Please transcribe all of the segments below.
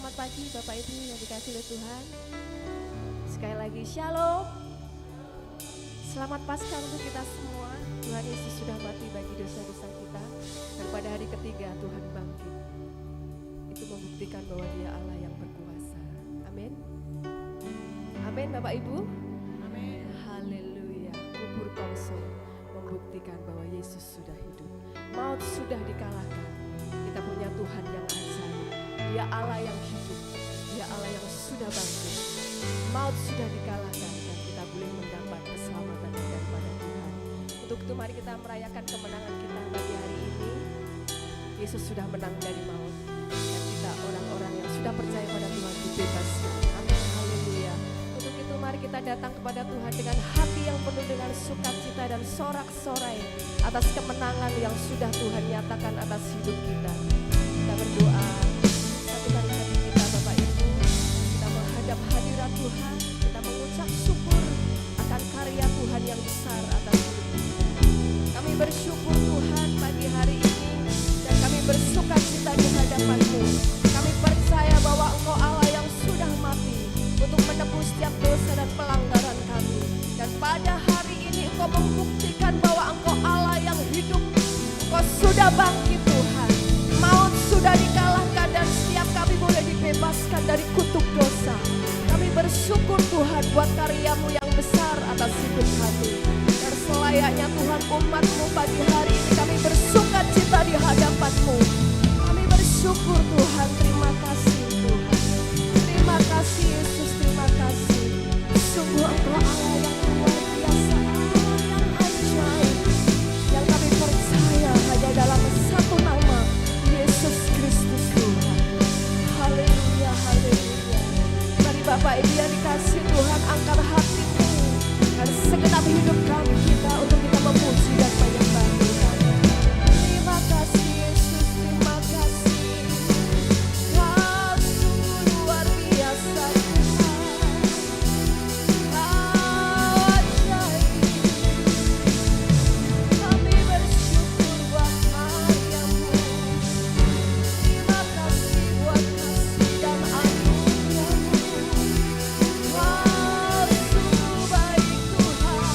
Selamat pagi Bapak Ibu yang dikasihi oleh Tuhan. Sekali lagi Shalom. Selamat Paskah untuk kita semua. Tuhan Yesus sudah mati bagi dosa-dosa kita, dan pada hari ketiga Tuhan bangkit. Itu membuktikan bahwa Dia Allah yang berkuasa. Amin. Amin Bapak Ibu. Amin. Haleluya. Kubur kosong membuktikan bahwa Yesus sudah hidup. Maut sudah dikalahkan. Kita punya Tuhan yang ajaib. Dia Allah yang hidup. Dia Allah yang sudah bangkit. Maut sudah dikalahkan dan kita boleh mendapat keselamatan daripada Tuhan. Untuk itu mari kita merayakan kemenangan kita pagi hari ini. Yesus sudah menang dari maut. Dan kita orang-orang yang sudah percaya pada Tuhan dibebaskan. Amin. Haleluya. Untuk itu mari kita datang kepada Tuhan dengan hati yang penuh dengan sukacita dan sorak-sorai atas kemenangan yang sudah Tuhan nyatakan atas hidup kita. Kita berdoa, satukan hati kita Bapak Ibu, kita menghadap hadirat Tuhan, kita mengucap syukur akan karya Tuhan yang besar atas hidup kita. Kami bersyukur Tuhan pagi hari ini, dan kami bersukacita di hadapan-Mu. Kami percaya bahwa Engkau Allah yang sudah mati untuk menebus setiap dosa dan pelanggaran kami. Dan pada hari ini Engkau membuktikan bahwa Engkau Allah yang hidup. Engkau sudah bangkit Tuhan. Maut sudah dikalahkan dan setiap kami boleh dibebaskan dari kutuk dosa. Kami bersyukur Tuhan buat karya-Mu yang besar atas hidup kami. Dan selayaknya Tuhan umat-Mu pagi hari ini kami bersukacita di hadapan-Mu. Kami bersyukur Tuhan, terima kasih Tuhan. Terima kasih Yesus, terima kasih. Sungguh Engkau Allah yang luar biasa, Allah yang ajaib. Yang kami percaya hanya dalam satu nama, Yesus Kristus Tuhan. Haleluya, haleluya. Mari Bapak Ibu yang dikasih Tuhan, angkat hatimu dan segenap hidup kami kita untuk kita memuji dan menyembah Tuhan. Terima kasih Yesus, terima kasih. Kau sungguh luar biasa Tuhan. Kau ajaib. Kami bersyukur buat karya-Mu. Terima kasih buat kasih dan anugerah-Mu. Kau sungguh baik Tuhan.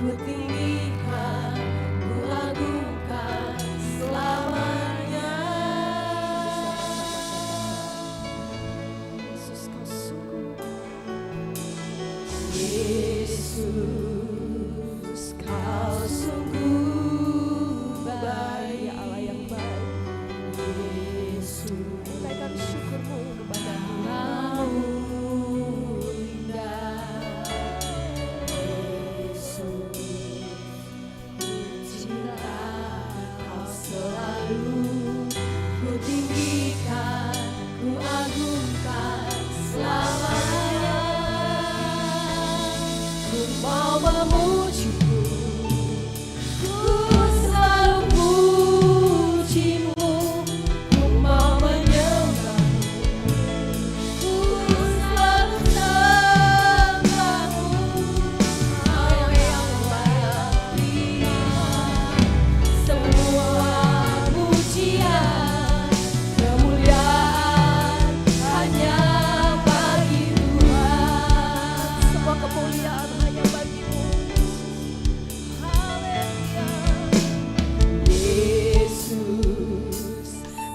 ku tinggikan, ku agungkan selamanya. Yesus kau sungguh, Yesus kau sungguh baik, ya Allah yang baik. Yesus Naikkan syukurmu kepada namamu indah, Yesus cinta kau selalu ku tinggikan, ku agungkan selamanya. Ku mau memuji-Mu, ku selalu puji-Mu, ku mau menyembah-Mu, ku selalu sembah-Mu. Kau yang layak terima semua pujian, kemuliaan hanya bagi Tuhan. semua kemuliaan hanya bagi-Mu. Haleluya. Yesus,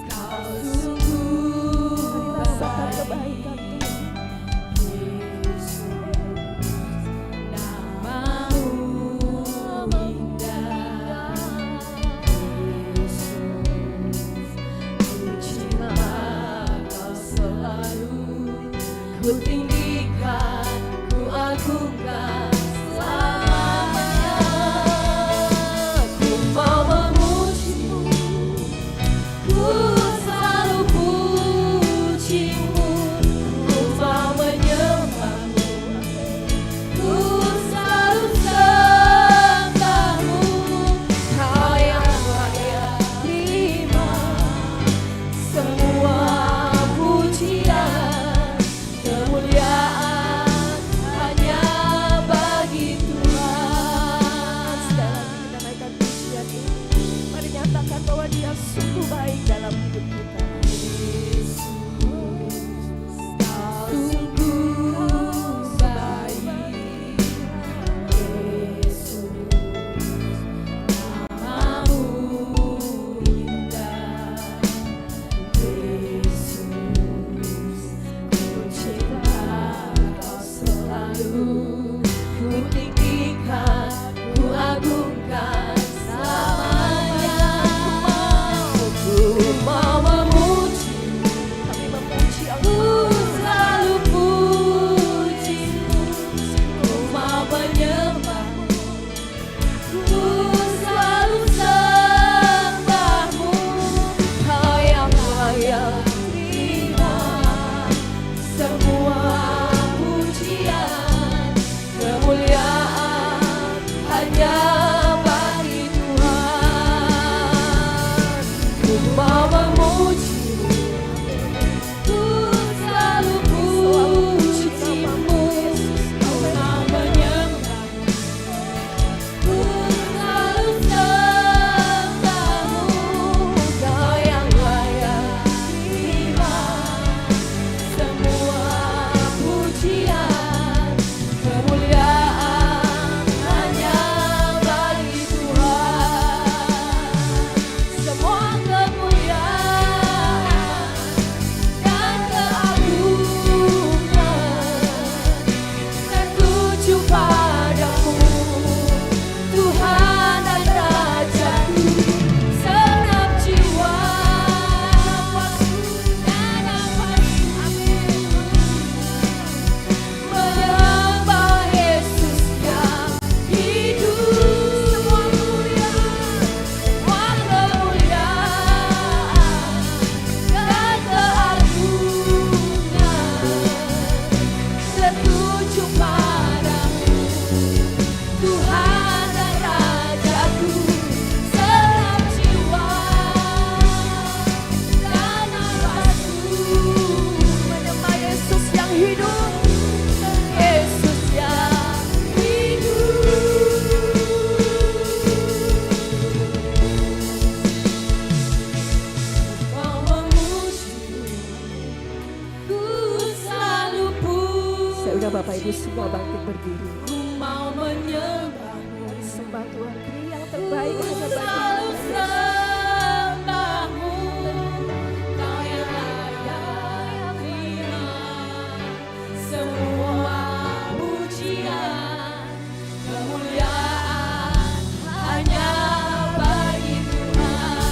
kau sungguh Rasakan baik. kebaikan Tuhan. Yesus, namamu indah. Yesus, ku cinta kau selalu, ku tinggikan, ku agungkan selamanya. Ku mau memuji-Mu, ku selalu puji-Mu, ku mau menyembah-Mu, ku selalu sembah-Mu. Kau yang layak terima semua pujian, kemuliaan hanya bagi Tuhan. Sekali lagi kita naikkan pujian ini. Mari nyatakan bahwa Dia sungguh baik dalam hidup kita. Kau sungguh baik, Yesus, namamu indah, Yesus, ku cinta kau selalu, ku tinggikan, ku agungkan selamanya. Ku mau memuji-Mu, Kami memuji ku Allah. selalu puji-Mu, ku mau menyembah-Mu, ku selalu sembah-Mu. Kau yang layak terima semua pujian, kemuliaan hanya bagi Tuhan. Ku mau memuji-Mu, ku selalu puji-Mu, ku mau menyembah-Mu, ku selalu sembah-Mu. Kau yang layak terima semua pujian, kemuliaan hanya bagi Tuhan. Semua kemuliaan dan keagungan tertuju padamu, Tuhan dan Rajaku. Segenap jiwa dan nafasku menyembah Yesus yang hidup. Semua kemuliaan dan keagungan tertuju padamu, Tuhan dan Rajaku. Segenap jiwa dan nafasku Menyembah Yesus yang hidup. Yesus yang hidup. Kau memuji-Mu, ku selalu puji. Saya udah Bapak Ibu semua bangkit berdiri. Ku mau menyembah-Mu, menyembah Tuhan. Beri yang terbaik hanya bagi Selalu Tuhan. sembahmu, Kau yang layak terima semua pujian, kemuliaan hanya bagi Tuhan.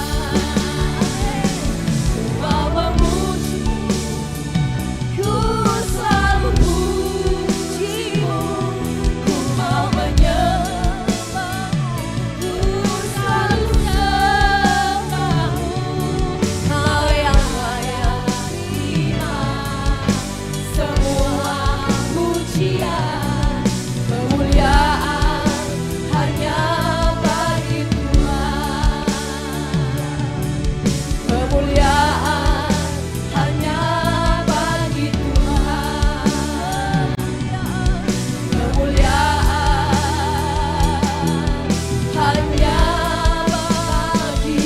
Kau memuji, ku selalu pujimu, ku mau menyembahmu, ku selalu sembahmu. Kau yang layak terima semua pujian, kemuliaan hanya bagi Tuhan. Kemuliaan hanya bagi Tuhan. Kemuliaan hanya bagi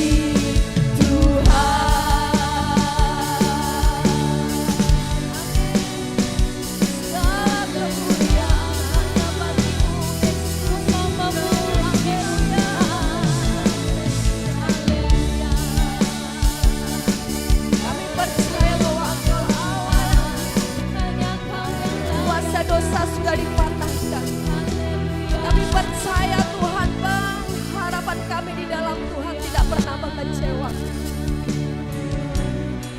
Kami percaya bahwa Engkau Allah, kuasa dosa sudah dipatahkan. Kami percaya Tuhan Bang, harapan kami di dalam Tuhan tidak pernah mengecewakan.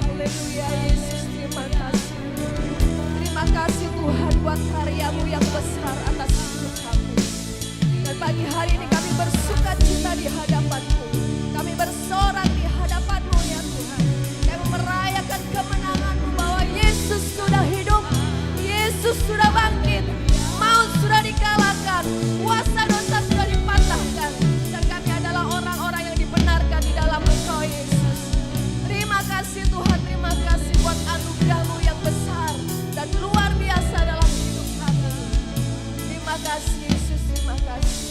Haleluya Yesus, terima kasih. Terima kasih Tuhan buat karya-Mu yang besar atas hidup kami. Dan pagi hari ini kami bersuka cita di hadapan-Mu. Kami bersorak di hadapan-Mu ya Tuhan. Kami merayakan kemenangan-Mu bahwa Yesus sudah hidup, Yesus sudah bangkit, maut sudah dikalahkan, kuasa dosa sudah dipatahkan, dan kami adalah orang-orang yang dibenarkan di dalam Engkau Yesus. Terima kasih Tuhan, terima kasih buat anugerah-Mu yang besar dan luar biasa dalam hidup kami. Terima kasih Yesus, terima kasih.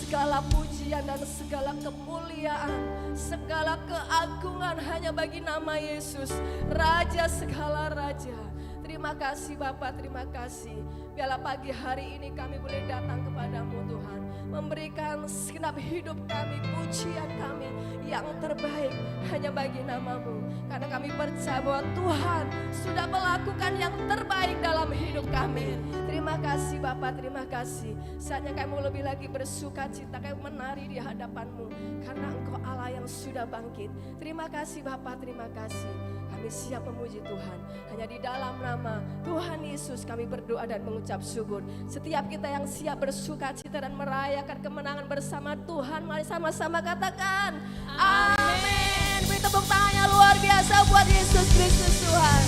Segala pujian dan segala kemuliaan, segala keagungan hanya bagi nama Yesus, Raja segala raja. Terima kasih Bapa, terima kasih. Biarlah pagi hari ini kami boleh datang kepadamu Tuhan, memberikan segenap hidup kami, pujian kami yang terbaik hanya bagi namamu. Karena kami percaya bahwa Tuhan sudah melakukan yang terbaik dalam hidup kami. Terima kasih Bapa, terima kasih. Saatnya kami mau lebih lagi bersuka cita, kami menari di hadapanmu, karena Engkau Allah yang sudah bangkit. Terima kasih Bapa, terima kasih. Kami siap memuji Tuhan. Hanya di dalam nama Tuhan Yesus kami berdoa dan mengucap syukur. Setiap kita yang siap bersuka cita dan merayakan kemenangan bersama Tuhan, mari sama-sama katakan amin. Beri tepuk tangan yang luar biasa buat Yesus Kristus Tuhan.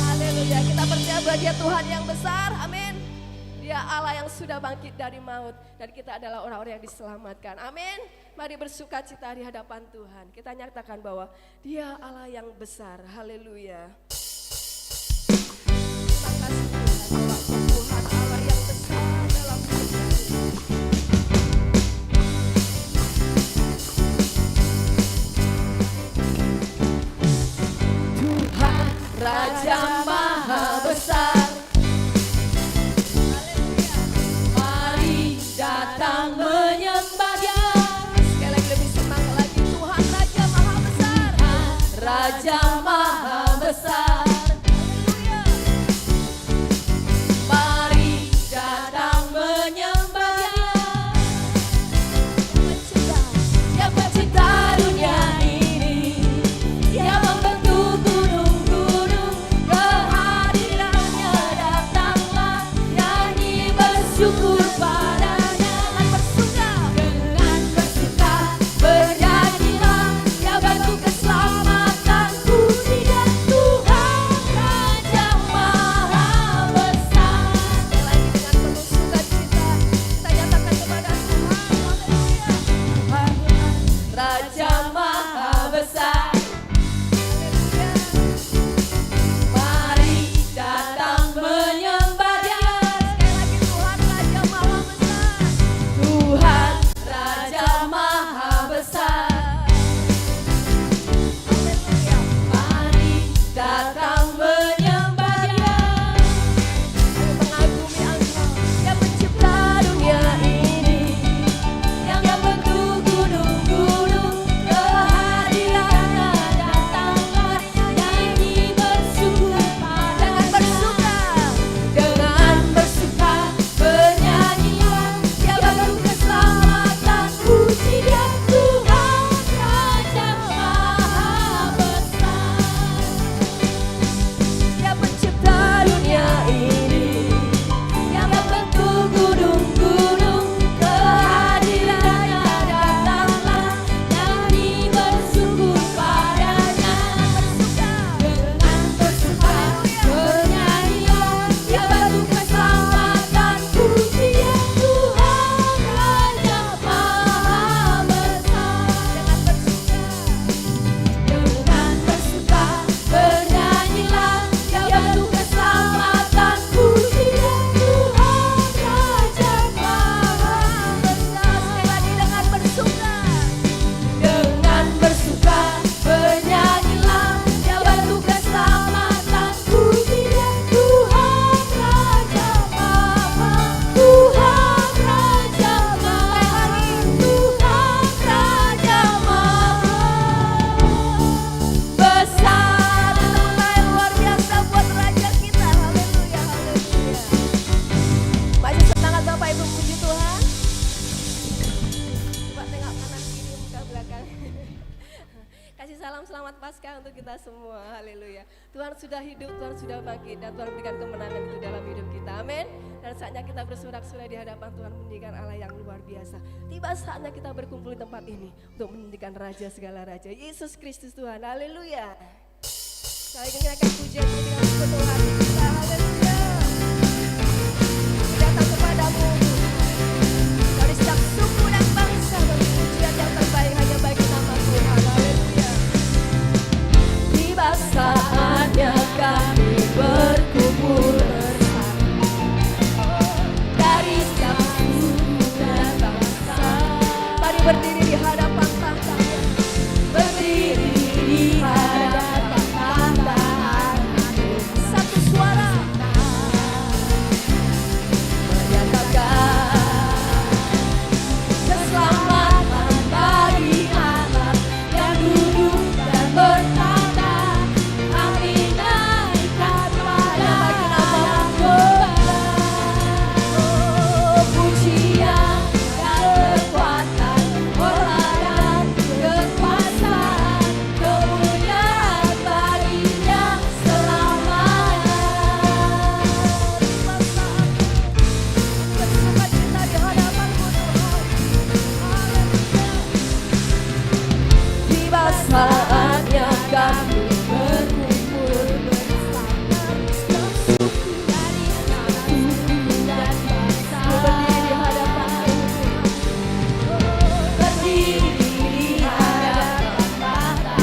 Haleluya. Kita percaya bahwa Dia Tuhan yang besar. Amin. Dia Allah yang sudah bangkit dari maut, dan kita adalah orang-orang yang diselamatkan. Amin. Mari bersuka cita di hadapan Tuhan. Kita nyatakan bahwa Dia Allah yang besar. Haleluya. Terima kasih Tuhan, bahwa Tuhan Allah yang besar dalam hidup kami. Tuhan Raja Maha Besar, datang menyembah Dia. Sekali lagi lebih semangat lagi. Tuhan Raja Maha Besar, Raja Maha Besar. Mari datang menyembah Dia. Selamat Paskah untuk kita semua. Haleluya. Tuhan sudah hidup, Tuhan sudah bangkit, dan Tuhan berikan kemenangan itu dalam hidup kita. Amin. Dan saatnya kita bersorak-sorai di hadapan Tuhan menyanyikan Allah yang luar biasa. Tiba saatnya kita berkumpul di tempat ini untuk menyanyikan Raja segala Raja, Yesus Kristus Tuhan. Haleluya. Sekali lagi kita akan pujian dengan sepenuh hati kita. Haleluya. Datang kepadamu dari setiap suku dan bangsa, pujian yang terbaik hanya bagi nama Tuhan. Haleluya. Tiba saatnya kami berkumpul bersama dari setiap suku dan bangsa. Mari berdiri di hadapan tahta, berdiri di hadapan tahta. Satu suara saatnya kami berkumpul bersama setiap suku dari setiap suku dan bangsa. Berdiri di hadapan Tuhan, berdiri di hadapan tahta,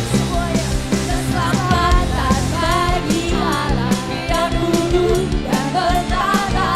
semuanya keselamatan bagi Allah yang duduk dan bertata.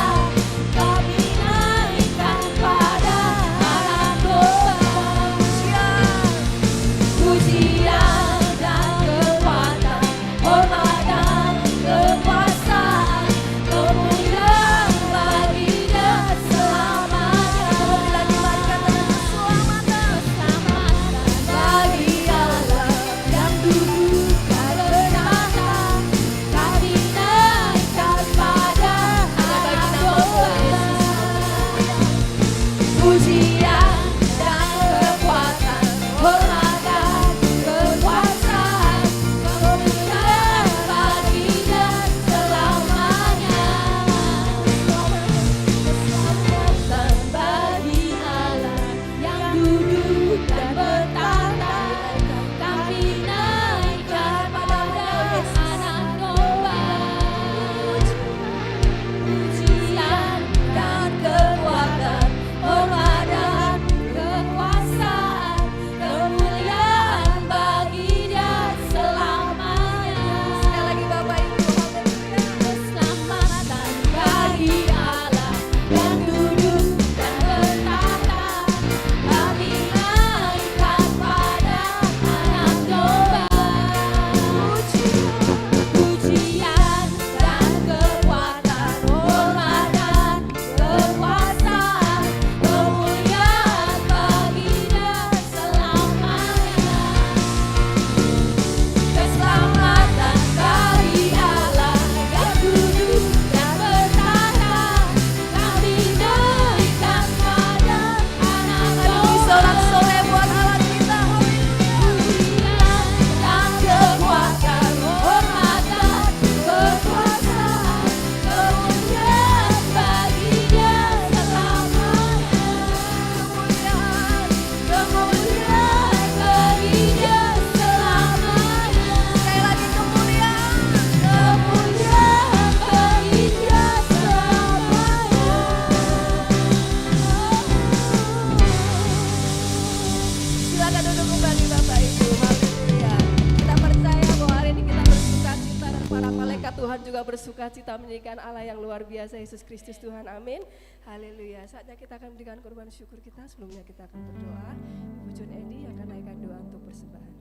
Tuhan juga bersuka cita menyanyikan Allah yang luar biasa, Yesus Kristus Tuhan. Amin. Haleluya. Saatnya kita akan berikan korban syukur kita. Sebelumnya kita akan berdoa. Ibu Jun Endi akan naikkan doa untuk persembahan.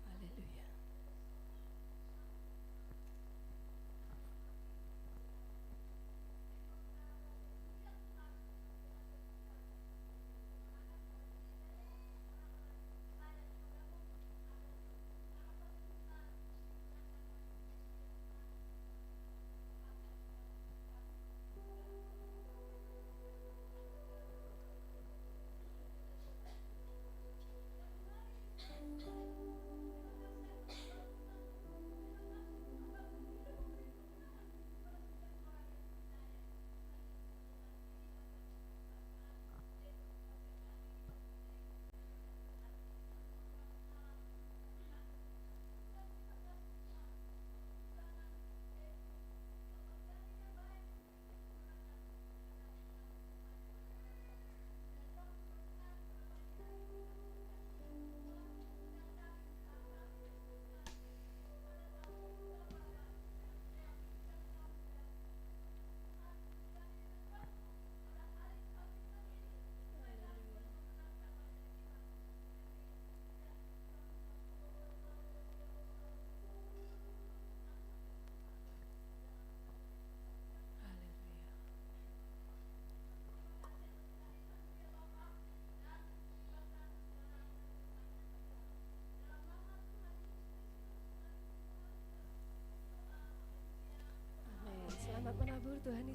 Haleluya.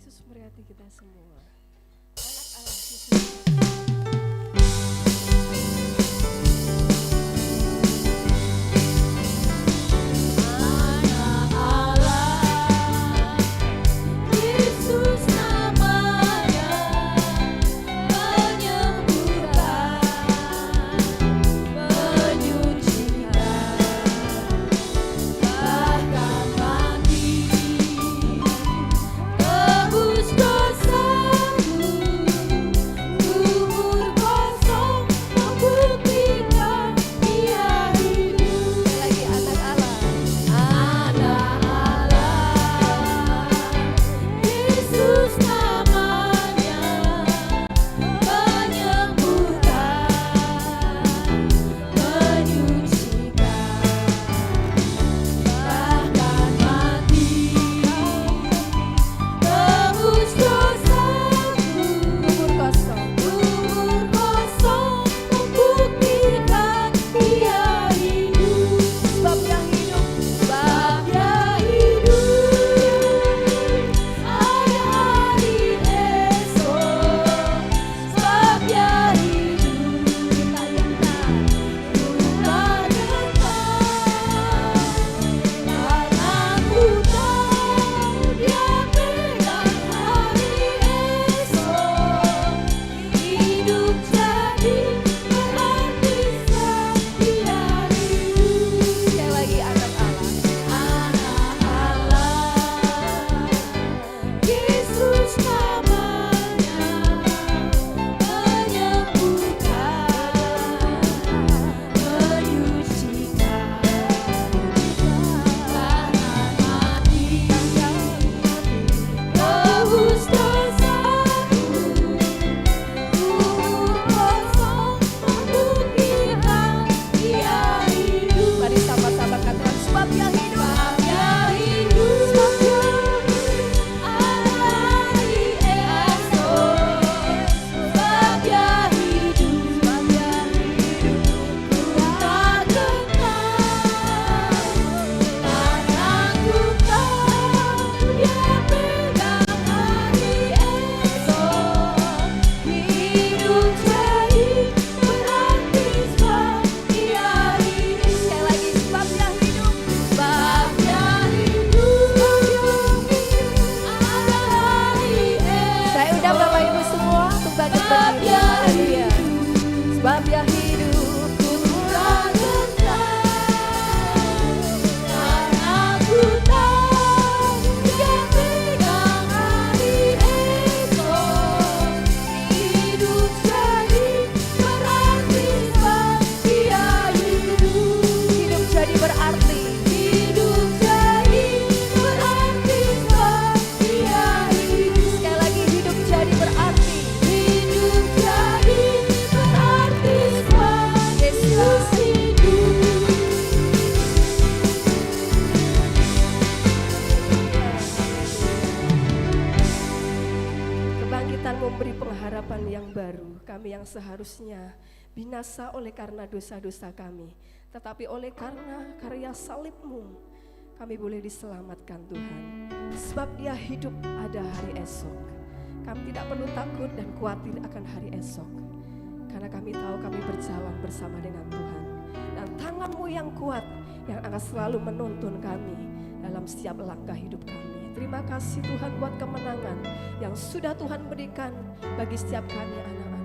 Yesus memberkati kita semua. Anak Allah Yesus. Seharusnya binasa oleh karena dosa-dosa kami, tetapi oleh karena karya salib-Mu kami boleh diselamatkan Tuhan. Sebab Dia hidup ada hari esok. Kami tidak perlu takut dan khawatir akan hari esok, karena kami tahu kami berjalan bersama dengan Tuhan. Dan tangan-Mu yang kuat yang akan selalu menuntun kami dalam setiap langkah hidup kami. Terima kasih Tuhan buat kemenangan yang sudah Tuhan berikan bagi setiap kami anak-anak.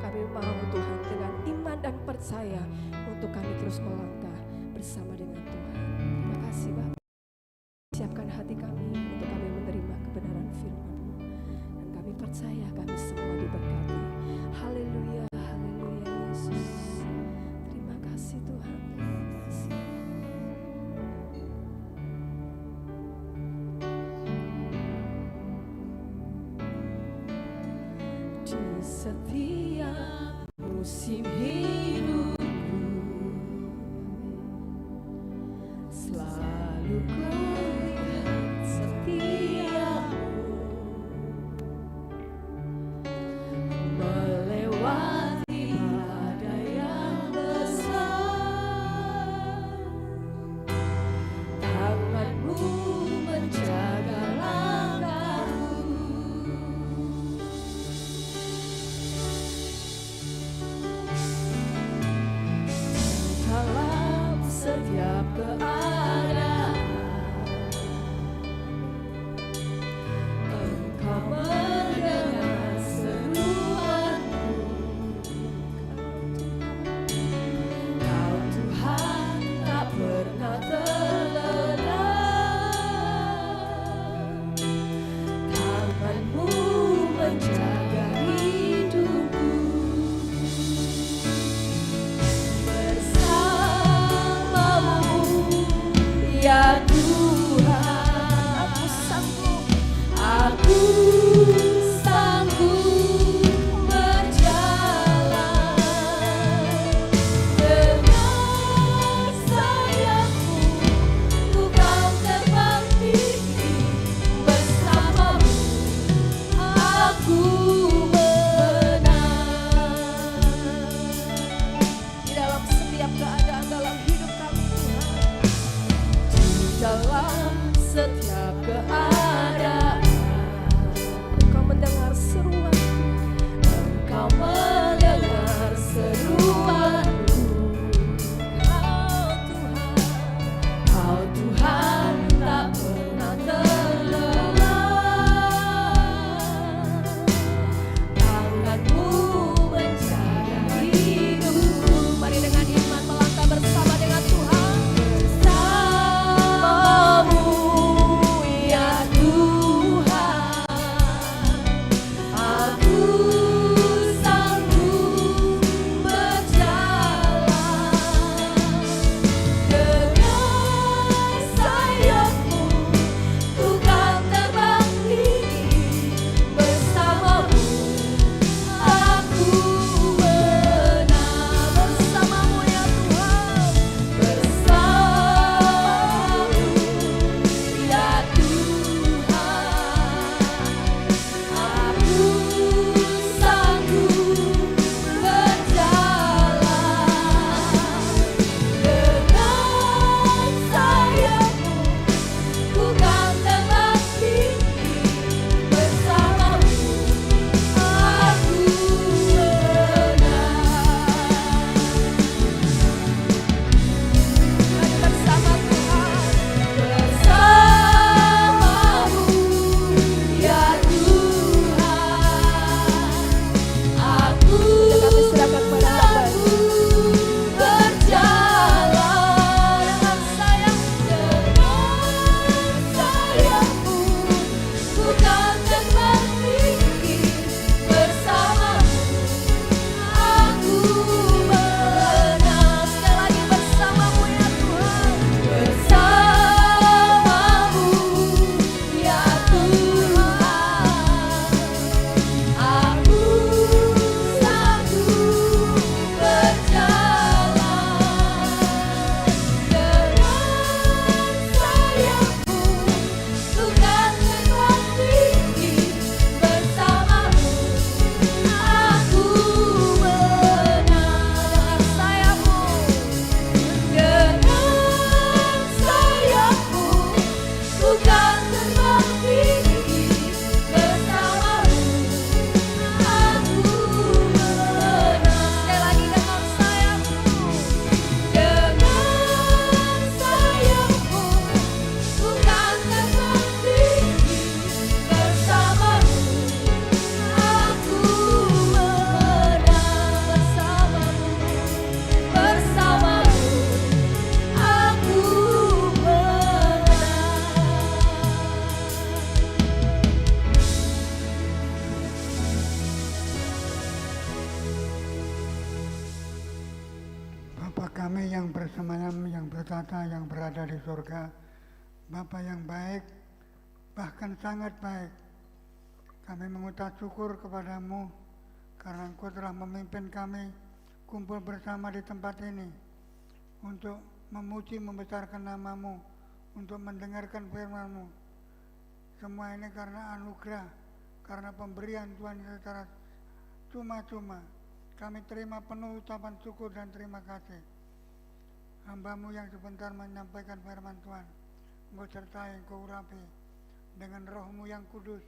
Kami mau Tuhan dengan iman dan percaya untuk kami terus melangkah bersama dengan Tuhan. Terima kasih Bapak. Siapkan hati kami untuk kami menerima kebenaran firman-Mu. Dan kami percaya kami semua diberkati. Haleluya, haleluya Yesus. Terima kasih Tuhan. Terima kasih. Di setiap musim hidupku selalu ku lihat setiamu melewati badai yang besar. Tangan-Mu menjaga langkahku keadaan, Engkau mendengar seruanku. Kau Tuhan tak pernah terlelah, tangan-Mu menjaga hidupku. Bersama-Mu ya Tuhan, aku sanggup berjalan dengan sayap-Mu, ku kan terbang tinggi. Bersama-Mu aku menang. Di dalam setiap keadaan dalam hidup kami Tuhan, di dalam setiap keadaan, Engkau mendengar seruanku, Engkau mendengar seruanku. Kau Tuhan tak pernah terlelah, tangan-Mu menjaga hidupku. Mari dengan iman melangkah bersama dengan Tuhan. Bersama-Mu ya Tuhan, aku sanggup berjalan dengan sayap-Mu, ku kan terbang tinggi. Bersama-Mu aku menang. Bersama-Mu ya Tuhan, bersama-Mu ya Tuhan, aku sanggup berjalan dengan sayap-Mu, ku kan terbang tinggi. Bersama-Mu aku menang. Mari bersama Tuhan, bersama-Mu ya Tuhan, aku sanggup berjalan dengan sayap-Mu, ku kan terbang tinggi. Bersama-Mu aku menang. Sekali lagi, bersama-Mu ya Tuhan, bersama-Mu ya Tuhan, aku sanggup berjalan dengan sayap-Mu, ku kan terbang tinggi. Bersama-Mu aku menang. Sayap-Mu, dengan sayap-Mu, ku kan terbang tinggi. Bersama-Mu aku menang. Sekali lagi, dengan sayap-Mu, dengan sayap-Mu, ku kan terbang tinggi. Bersama-Mu aku menang. Bersama-Mu aku Bapa kami yang bersemayam, yang bertata, yang berada di surga, Bapa yang baik, bahkan sangat baik. Kami mengucap syukur kepadamu karena Engkau telah memimpin kami kumpul bersama di tempat ini untuk memuji membesarkan nama-Mu, untuk mendengarkan firman-Mu. Semua ini karena anugerah, karena pemberian Tuhan secara cuma-cuma. Kami terima penuh ucapan syukur dan terima kasih. Hamba-Mu yang sebentar menyampaikan firman Tuhan, Engkau sertai, Engkau urapi dengan Roh-Mu yang kudus,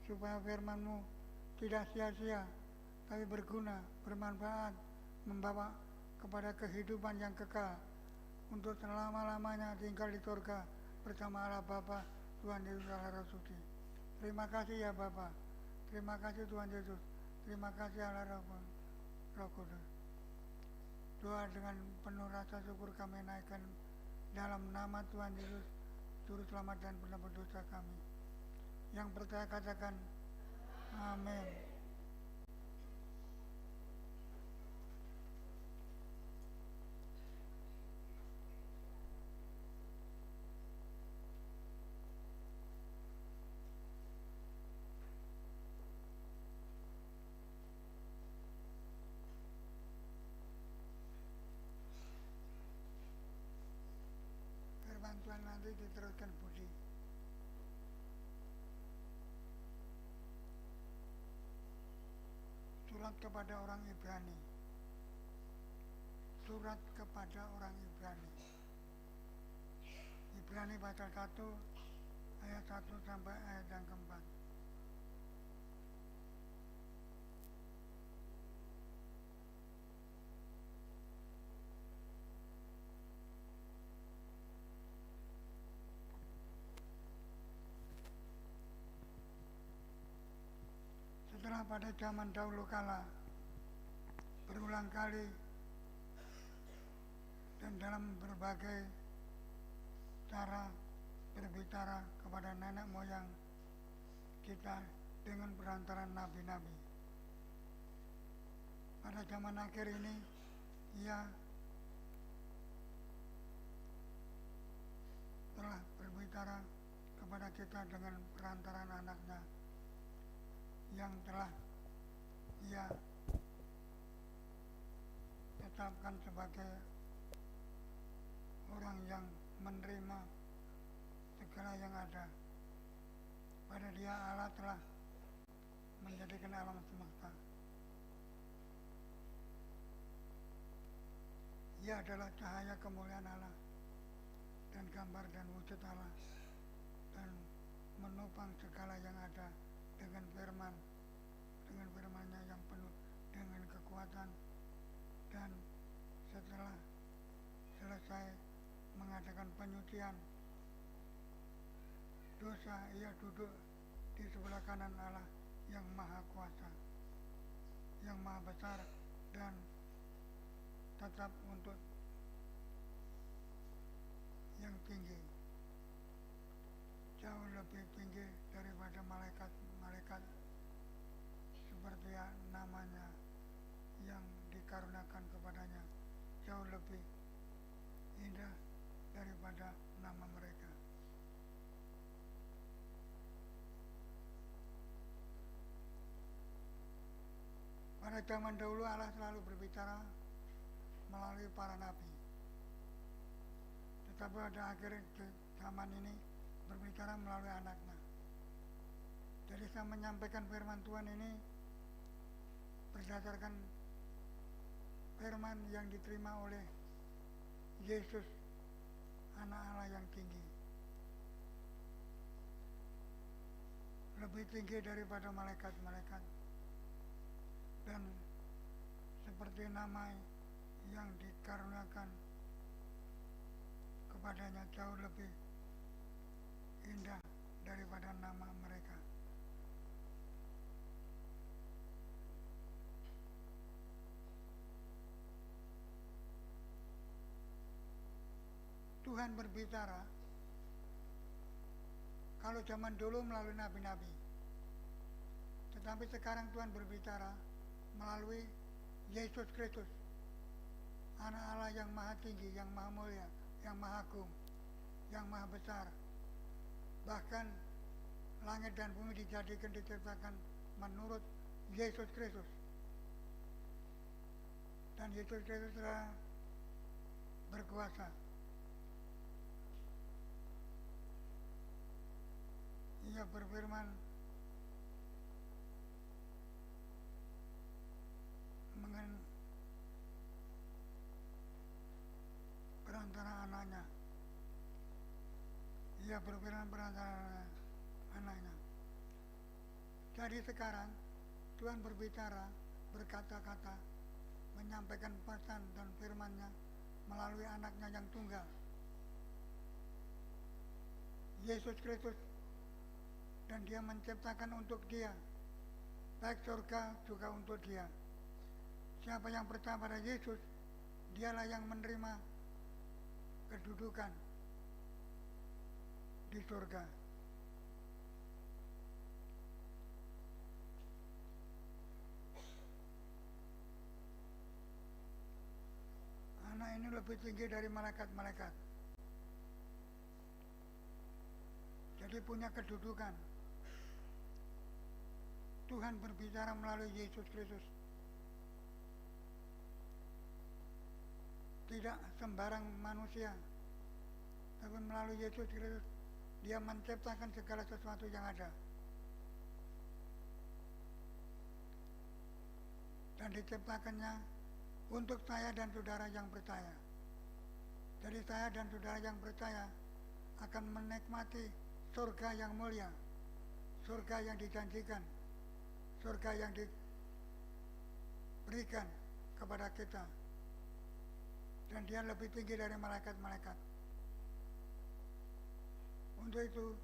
supaya firman-Mu tidak sia-sia, tapi berguna, bermanfaat, membawa kepada kehidupan yang kekal untuk selama-lamanya tinggal di surga bersama Allah Bapa, Tuhan Yesus Allah Roh Suci. Terima kasih ya Bapa. Terima kasih Tuhan Yesus. Terima kasih Allah Roh Kudus. Doa dengan penuh rasa syukur kami naikkan dalam nama Tuhan Yesus, Juru Selamat dan penebus dosa kami. Yang percaya katakan amin. Firman Tuhan nanti diteruskan Budi. Surat kepada orang Ibrani. Surat kepada orang Ibrani. Ibrani pasal 1 ayat 1 sampai ayat yang keempat. Setelah pada zaman dahulu kala berulang kali dan dalam berbagai cara berbicara kepada nenek moyang kita dengan perantaran nabi-nabi. Pada zaman akhir ini ia telah berbicara kepada kita dengan perantaran anaknya yang telah ia tetapkan sebagai orang yang menerima segala yang ada. Pada dia Allah telah menjadikan alam semesta. Ia adalah cahaya kemuliaan Allah dan gambar dan wujud Allah, dan menopang segala yang ada dengan firman-Nya yang penuh dengan kekuatan. Dan setelah selesai mengadakan penyucian dosa, ia duduk di sebelah kanan Allah yang maha kuasa, yang maha besar, dan tetap untuk yang tinggi, jauh lebih tinggi daripada malaikat-malaikat, seperti namanya yang dikarunakan kepadanya, jauh lebih indah daripada nama mereka. Pada zaman dahulu Allah selalu berbicara melalui para nabi, tetapi pada akhir zaman ini berbicara melalui anaknya. Jadi saya menyampaikan firman Tuhan ini berdasarkan firman yang diterima oleh Yesus, anak Allah yang tinggi, lebih tinggi daripada malaikat-malaikat, dan seperti nama yang dikarunakan kepadanya jauh lebih indah daripada nama mereka. Tuhan berbicara kalau zaman dulu melalui nabi-nabi, tetapi sekarang Tuhan berbicara melalui Yesus Kristus, anak Allah yang maha tinggi, yang maha mulia, yang maha agung, yang maha besar. Bahkan langit dan bumi diciptakan menurut Yesus Kristus, dan Yesus Kristus telah berkuasa. Ia berfirman perantara anaknya. Ia berfirman perantara anaknya. Jadi sekarang Tuhan berbicara, berkata-kata, menyampaikan pesan dan firman-Nya melalui anaknya yang tunggal, Yesus Kristus, dan dia menciptakan untuk dia, baik surga juga untuk dia. Siapa yang percaya pada Yesus, dialah yang menerima kedudukan di surga. Anak ini lebih tinggi dari malaikat-malaikat. Jadi punya kedudukan. Tuhan berbicara melalui Yesus Kristus. Tidak sembarang manusia, tapi melalui Yesus Kristus dia menciptakan segala sesuatu yang ada. Dan diciptakannya untuk saya dan saudara yang percaya. Jadi saya dan saudara yang percaya akan menikmati surga yang mulia, surga yang dijanjikan, surga yang diberikan kepada kita. Dan dia lebih tinggi dari malaikat-malaikat. Untuk itu,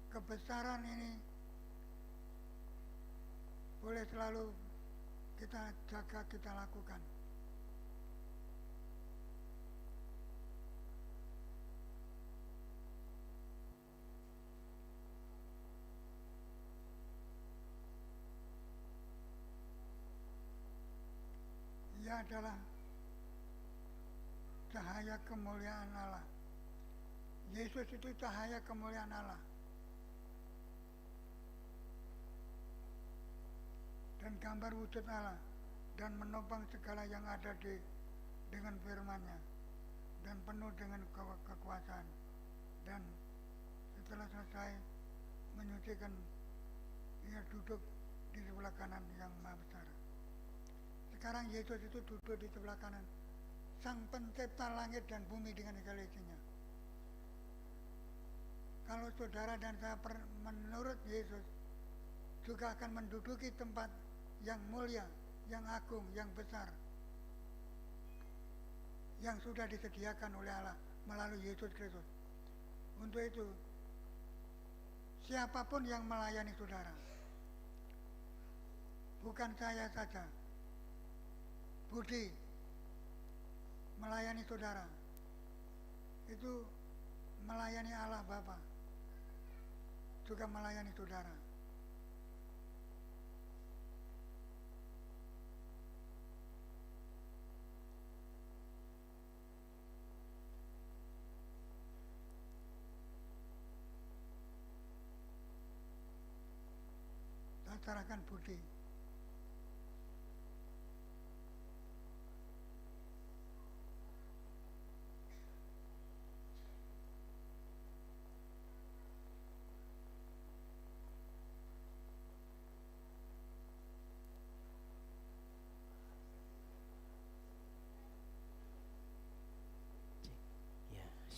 kebesaran ini boleh selalu kita jaga, kita lakukan. Ia adalah cahaya kemuliaan Allah. Yesus itu cahaya kemuliaan Allah. Dan gambar wujud Allah, dan menopang segala yang ada dengan firman-Nya, dan penuh dengan kekuasaan. Dan setelah selesai menyucikan, ia duduk di sebelah kanan yang Maha Besar. Sekarang Yesus itu duduk di sebelah kanan Sang Pencipta langit dan bumi dengan segala isinya. Kalau saudara dan saya menurut Yesus juga akan menduduki tempat yang mulia, yang agung, yang besar, yang sudah disediakan oleh Allah melalui Yesus Kristus. Untuk itu, siapapun yang melayani saudara, bukan saya saja, Budi melayani saudara, itu melayani Allah Bapa, juga melayani saudara. Saya serahkan Budi.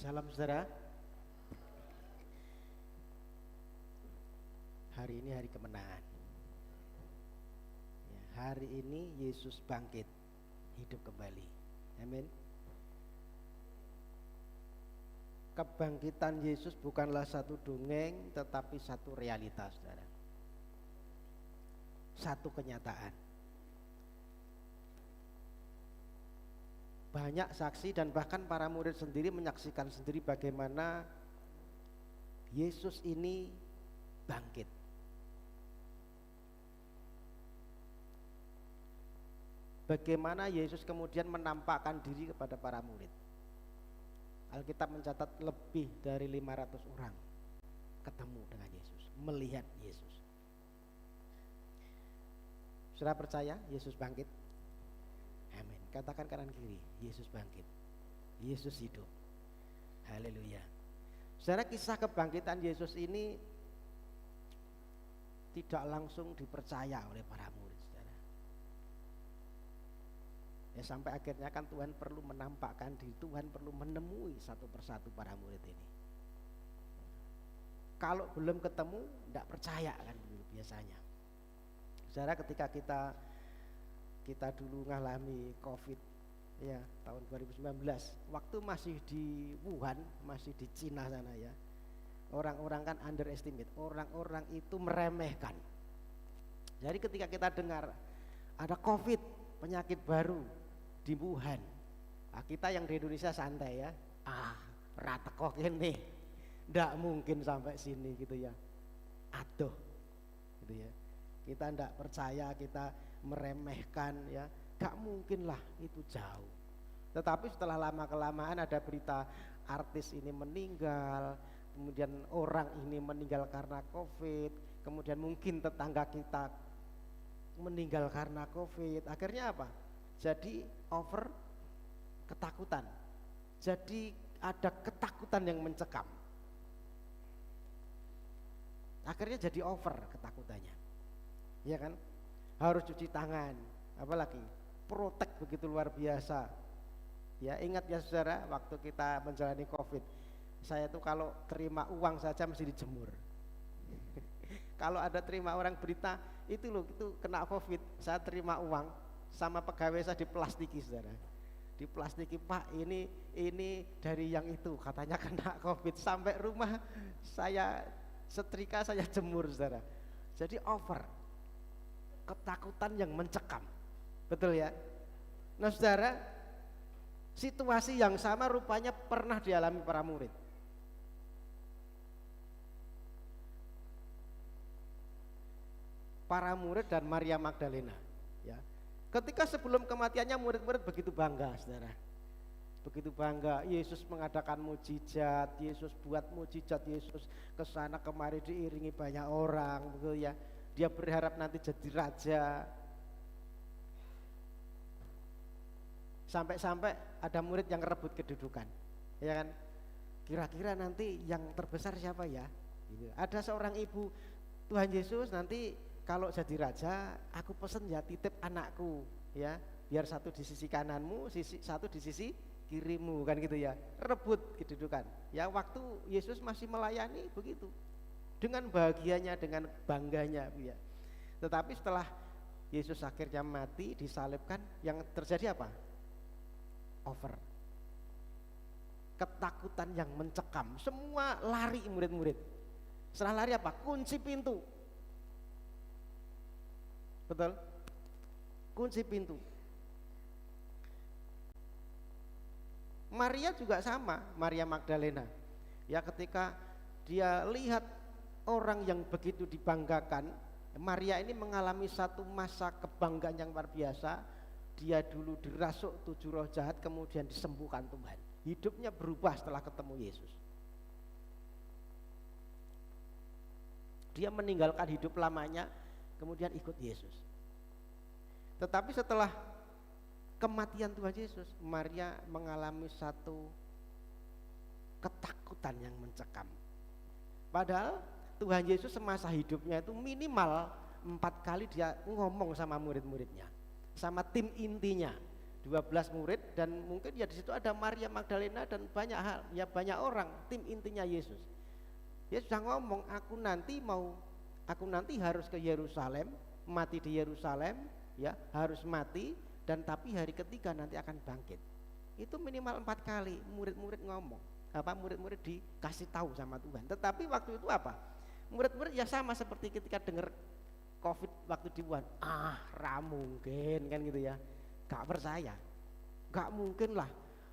Salam saudara. Hari ini hari kemenangan. Ya, hari ini Yesus bangkit, hidup kembali. Amin. Kebangkitan Yesus bukanlah satu dongeng, tetapi satu realitas, saudara. Satu kenyataan. Banyak saksi dan bahkan para murid sendiri menyaksikan sendiri bagaimana Yesus ini bangkit. Bagaimana Yesus kemudian menampakkan diri kepada para murid. Alkitab mencatat lebih dari 500 orang ketemu dengan Yesus, melihat Yesus. Saudara percaya Yesus bangkit? Amin. Katakan kanan kiri, Yesus bangkit, Yesus hidup. Haleluya. Saudara, kisah kebangkitan Yesus ini tidak langsung dipercaya oleh para murid, saudara. Ya, sampai akhirnya kan Tuhan perlu menampakkan diri, Tuhan perlu menemui satu persatu para murid ini. Kalau belum ketemu, tidak percaya kan biasanya. Saudara, ketika kita dulu ngalami COVID ya tahun 2019 waktu masih di Wuhan, masih di Cina sana ya. Orang-orang kan underestimate, orang-orang itu meremehkan. Jadi ketika kita dengar ada COVID, penyakit baru di Wuhan, nah, kita yang di Indonesia santai ya, rata kok ini, ndak mungkin sampai sini gitu ya, aduh, gitu ya. Kita ndak percaya, kita meremehkan ya, gak mungkin lah itu jauh. Tetapi setelah lama kelamaan ada berita artis ini meninggal, kemudian orang ini meninggal karena COVID, kemudian mungkin tetangga kita meninggal karena COVID. Akhirnya apa? Jadi over ketakutan. Jadi ada ketakutan yang mencekam. Akhirnya jadi over ketakutannya. Ya kan? Harus cuci tangan, apalagi protek begitu luar biasa. Ya, ingat ya saudara, waktu kita menjalani COVID, saya tuh kalau terima uang saja mesti dijemur. Kalau ada terima orang berita, itu loh, itu kena COVID, saya terima uang sama pegawai saya diplastiki saudara. Diplastiki, Pak, ini dari yang itu, katanya kena COVID. Sampai rumah saya setrika, saya jemur saudara. Jadi over, ketakutan yang mencekam. Betul ya? Nah saudara, situasi yang sama rupanya pernah dialami para murid. Para murid dan Maria Magdalena ya. Ketika sebelum kematiannya murid-murid begitu bangga saudara. Begitu bangga, Yesus mengadakan mujizat, Yesus buat mujizat, Yesus kesana kemari diiringi banyak orang, begitu ya. Dia berharap nanti jadi raja. Sampai-sampai ada murid yang rebut kedudukan, ya kan? Kira-kira nanti yang terbesar siapa ya? Gitu. Ada seorang ibu, Tuhan Yesus nanti kalau jadi raja, aku pesen ya titip anakku, ya, biar satu di sisi kananmu, satu di sisi kirimu, kan gitu ya. Rebut kedudukan. Ya waktu Yesus masih melayani begitu, dengan bahagianya, dengan bangganya, ya. Tetapi setelah Yesus akhirnya mati, disalibkan, yang terjadi apa? Over, ketakutan yang mencekam, semua lari murid-murid. Setelah lari apa? Kunci pintu. Betul? Kunci pintu. Maria juga sama, Maria Magdalena. Ya ketika dia lihat orang yang begitu dibanggakan, Maria ini mengalami satu masa kebanggaan yang luar biasa. Dia dulu dirasuk 7 roh jahat, kemudian disembuhkan Tuhan. Hidupnya berubah setelah ketemu Yesus. Dia meninggalkan hidup lamanya, kemudian ikut Yesus. Tetapi setelah kematian Tuhan Yesus, Maria mengalami satu ketakutan yang mencekam. Padahal Tuhan Yesus semasa hidupnya itu minimal 4 kali dia ngomong sama murid-muridnya, sama tim intinya, 12 murid, dan mungkin ya di situ ada Maria Magdalena dan banyak hal, ya banyak orang, tim intinya Yesus. Dia sudah ngomong, aku nanti harus ke Yerusalem, mati di Yerusalem, ya harus mati, dan tapi hari ketiga nanti akan bangkit. Itu minimal 4 kali murid-murid ngomong, murid-murid dikasih tahu sama Tuhan. Tetapi waktu itu apa? Murid-murid ya sama seperti ketika dengar COVID waktu di Wuhan, ra mungkin kan gitu ya, gak percaya, gak mungkin lah,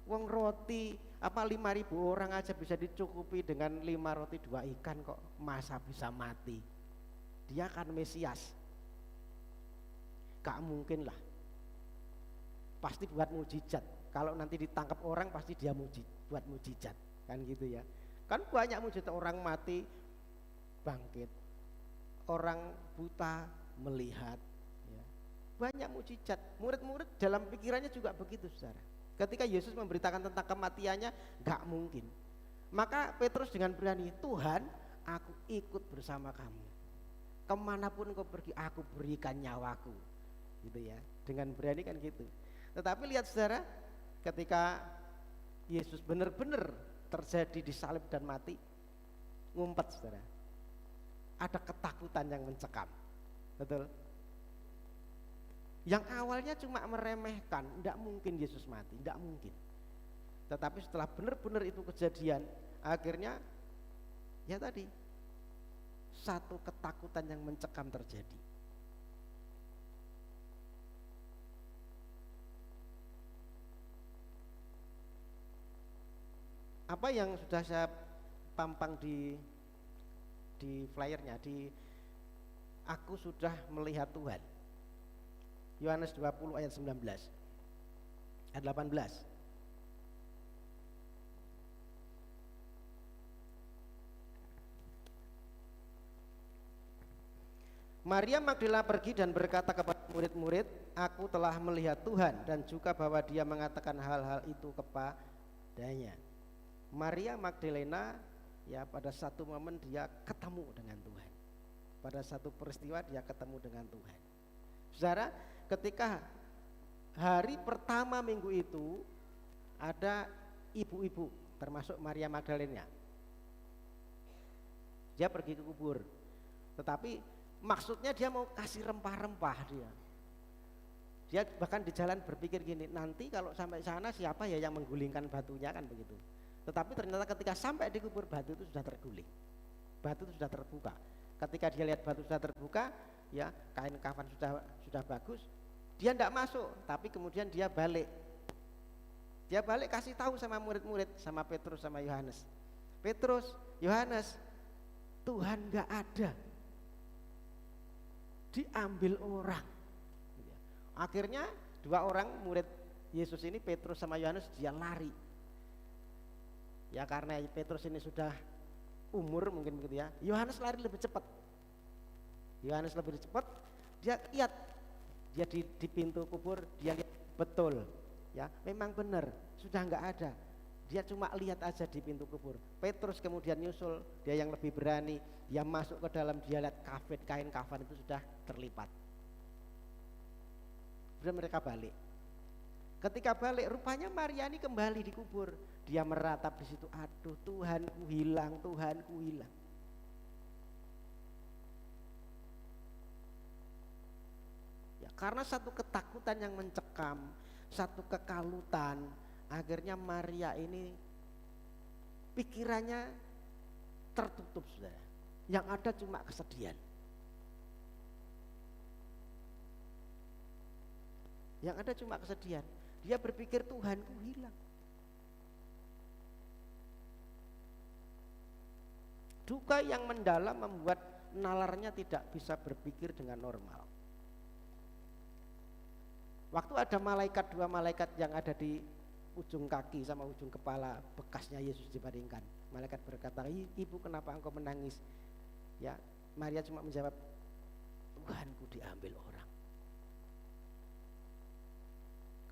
wong roti 5.000 orang aja bisa dicukupi dengan 5 roti 2 ikan kok, masa bisa mati? Dia kan Mesias, gak mungkin lah, pasti buat mujizat. Kalau nanti ditangkap orang pasti dia buat mujizat, kan gitu ya. Kan banyak mujizat, orang mati bangkit, orang buta melihat, ya. Banyak mujizat. Murid-murid dalam pikirannya juga begitu saudara. Ketika Yesus memberitakan tentang kematiannya, gak mungkin. Maka Petrus dengan berani, Tuhan, aku ikut bersama kamu, kemanapun kau pergi aku berikan nyawaku, gitu ya. Dengan berani kan gitu. Tetapi lihat saudara, ketika Yesus benar-benar terjadi disalib dan mati, ngumpet saudara, ada ketakutan yang mencekam. Betul? Yang awalnya cuma meremehkan, tidak mungkin Yesus mati, tidak mungkin. Tetapi setelah benar-benar itu kejadian, akhirnya ya tadi satu ketakutan yang mencekam terjadi. Apa yang sudah saya pampang di flyernya, aku sudah melihat Tuhan. Yohanes 20 ayat 19 ayat 18. Maria Magdalena pergi dan berkata kepada murid-murid, aku telah melihat Tuhan, dan juga bahwa dia mengatakan hal-hal itu kepadanya. Maria Magdalena ya pada satu momen dia ketemu dengan Tuhan. Pada satu peristiwa dia ketemu dengan Tuhan. Saudara, ketika hari pertama minggu itu ada ibu-ibu termasuk Maria Magdalena. Dia pergi ke kubur. Tetapi maksudnya dia mau kasih rempah-rempah dia. Dia bahkan di jalan berpikir gini, nanti kalau sampai sana siapa ya yang menggulingkan batunya, kan begitu. Tetapi ternyata ketika sampai di kubur, batu itu sudah terguling, batu itu sudah terbuka. Ketika dia lihat batu sudah terbuka, ya kain kafan sudah bagus, dia tidak masuk. Tapi kemudian dia balik kasih tahu sama murid-murid, sama Petrus sama Yohanes. Petrus, Yohanes, Tuhan nggak ada, diambil orang. Akhirnya dua orang murid Yesus ini, Petrus sama Yohanes, dia lari. Ya karena Petrus ini sudah umur mungkin begitu ya. Yohanes lari lebih cepat. Yohanes lebih cepat, dia lihat, dia di pintu kubur, dia lihat betul, ya memang benar sudah nggak ada. Dia cuma lihat aja di pintu kubur. Petrus kemudian nyusul, dia yang lebih berani, dia masuk ke dalam, dia lihat kain kafan itu sudah terlipat. Kemudian mereka balik. Ketika balik, rupanya Maria ini kembali di kubur. Dia meratap di situ, aduh Tuhanku hilang, Tuhanku hilang. Ya, karena satu ketakutan yang mencekam, satu kekalutan, akhirnya Maria ini pikirannya tertutup, saudara. Yang ada cuma kesedihan. Yang ada cuma kesedihan. Dia berpikir Tuhanku hilang. Duka yang mendalam membuat nalarnya tidak bisa berpikir dengan normal. Waktu ada dua malaikat yang ada di ujung kaki sama ujung kepala bekasnya Yesus dibaringkan. Malaikat berkata, ibu kenapa engkau menangis? Ya, Maria cuma menjawab, Tuhanku diambil orang.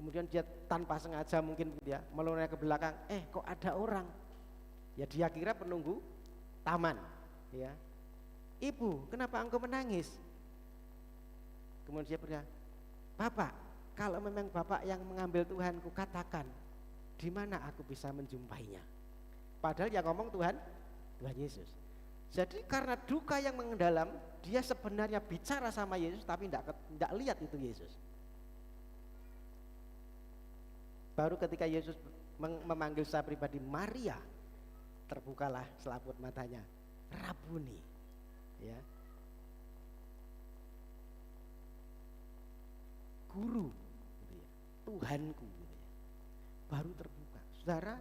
Kemudian dia tanpa sengaja mungkin dia meloncat ke belakang, kok ada orang? Ya dia kira penunggu taman, ya. Ibu, kenapa engkau menangis? Kemudian dia berkata, Bapak, kalau memang Bapak yang mengambil Tuhanku, katakan di mana aku bisa menjumpainya. Padahal yang ngomong Tuhan Yesus. Jadi karena duka yang mendalam, dia sebenarnya bicara sama Yesus tapi tidak lihat itu Yesus. Baru ketika Yesus memanggil saya pribadi Maria, terbukalah selaput matanya, Rabuni, ya, guru, gitu ya, Tuhanku, gitu ya. Baru terbuka. Saudara,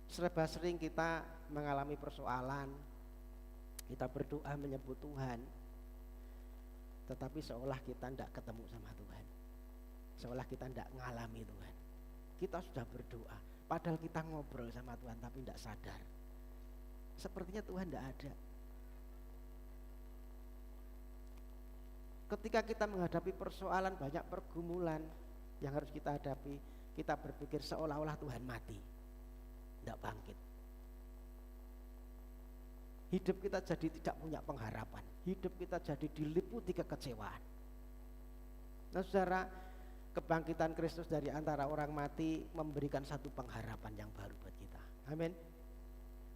serba sering kita mengalami persoalan, kita berdoa menyebut Tuhan, tetapi seolah kita tidak ketemu sama Tuhan, seolah kita tidak mengalami Tuhan. Kita sudah berdoa, padahal kita ngobrol sama Tuhan tapi tidak sadar. Sepertinya Tuhan tidak ada. Ketika kita menghadapi persoalan, banyak pergumulan yang harus kita hadapi, kita berpikir seolah-olah Tuhan mati, tidak bangkit. Hidup kita jadi tidak punya pengharapan, hidup kita jadi diliputi kekecewaan. Nah saudara, kebangkitan Kristus dari antara orang mati memberikan satu pengharapan yang baru buat kita. Amin.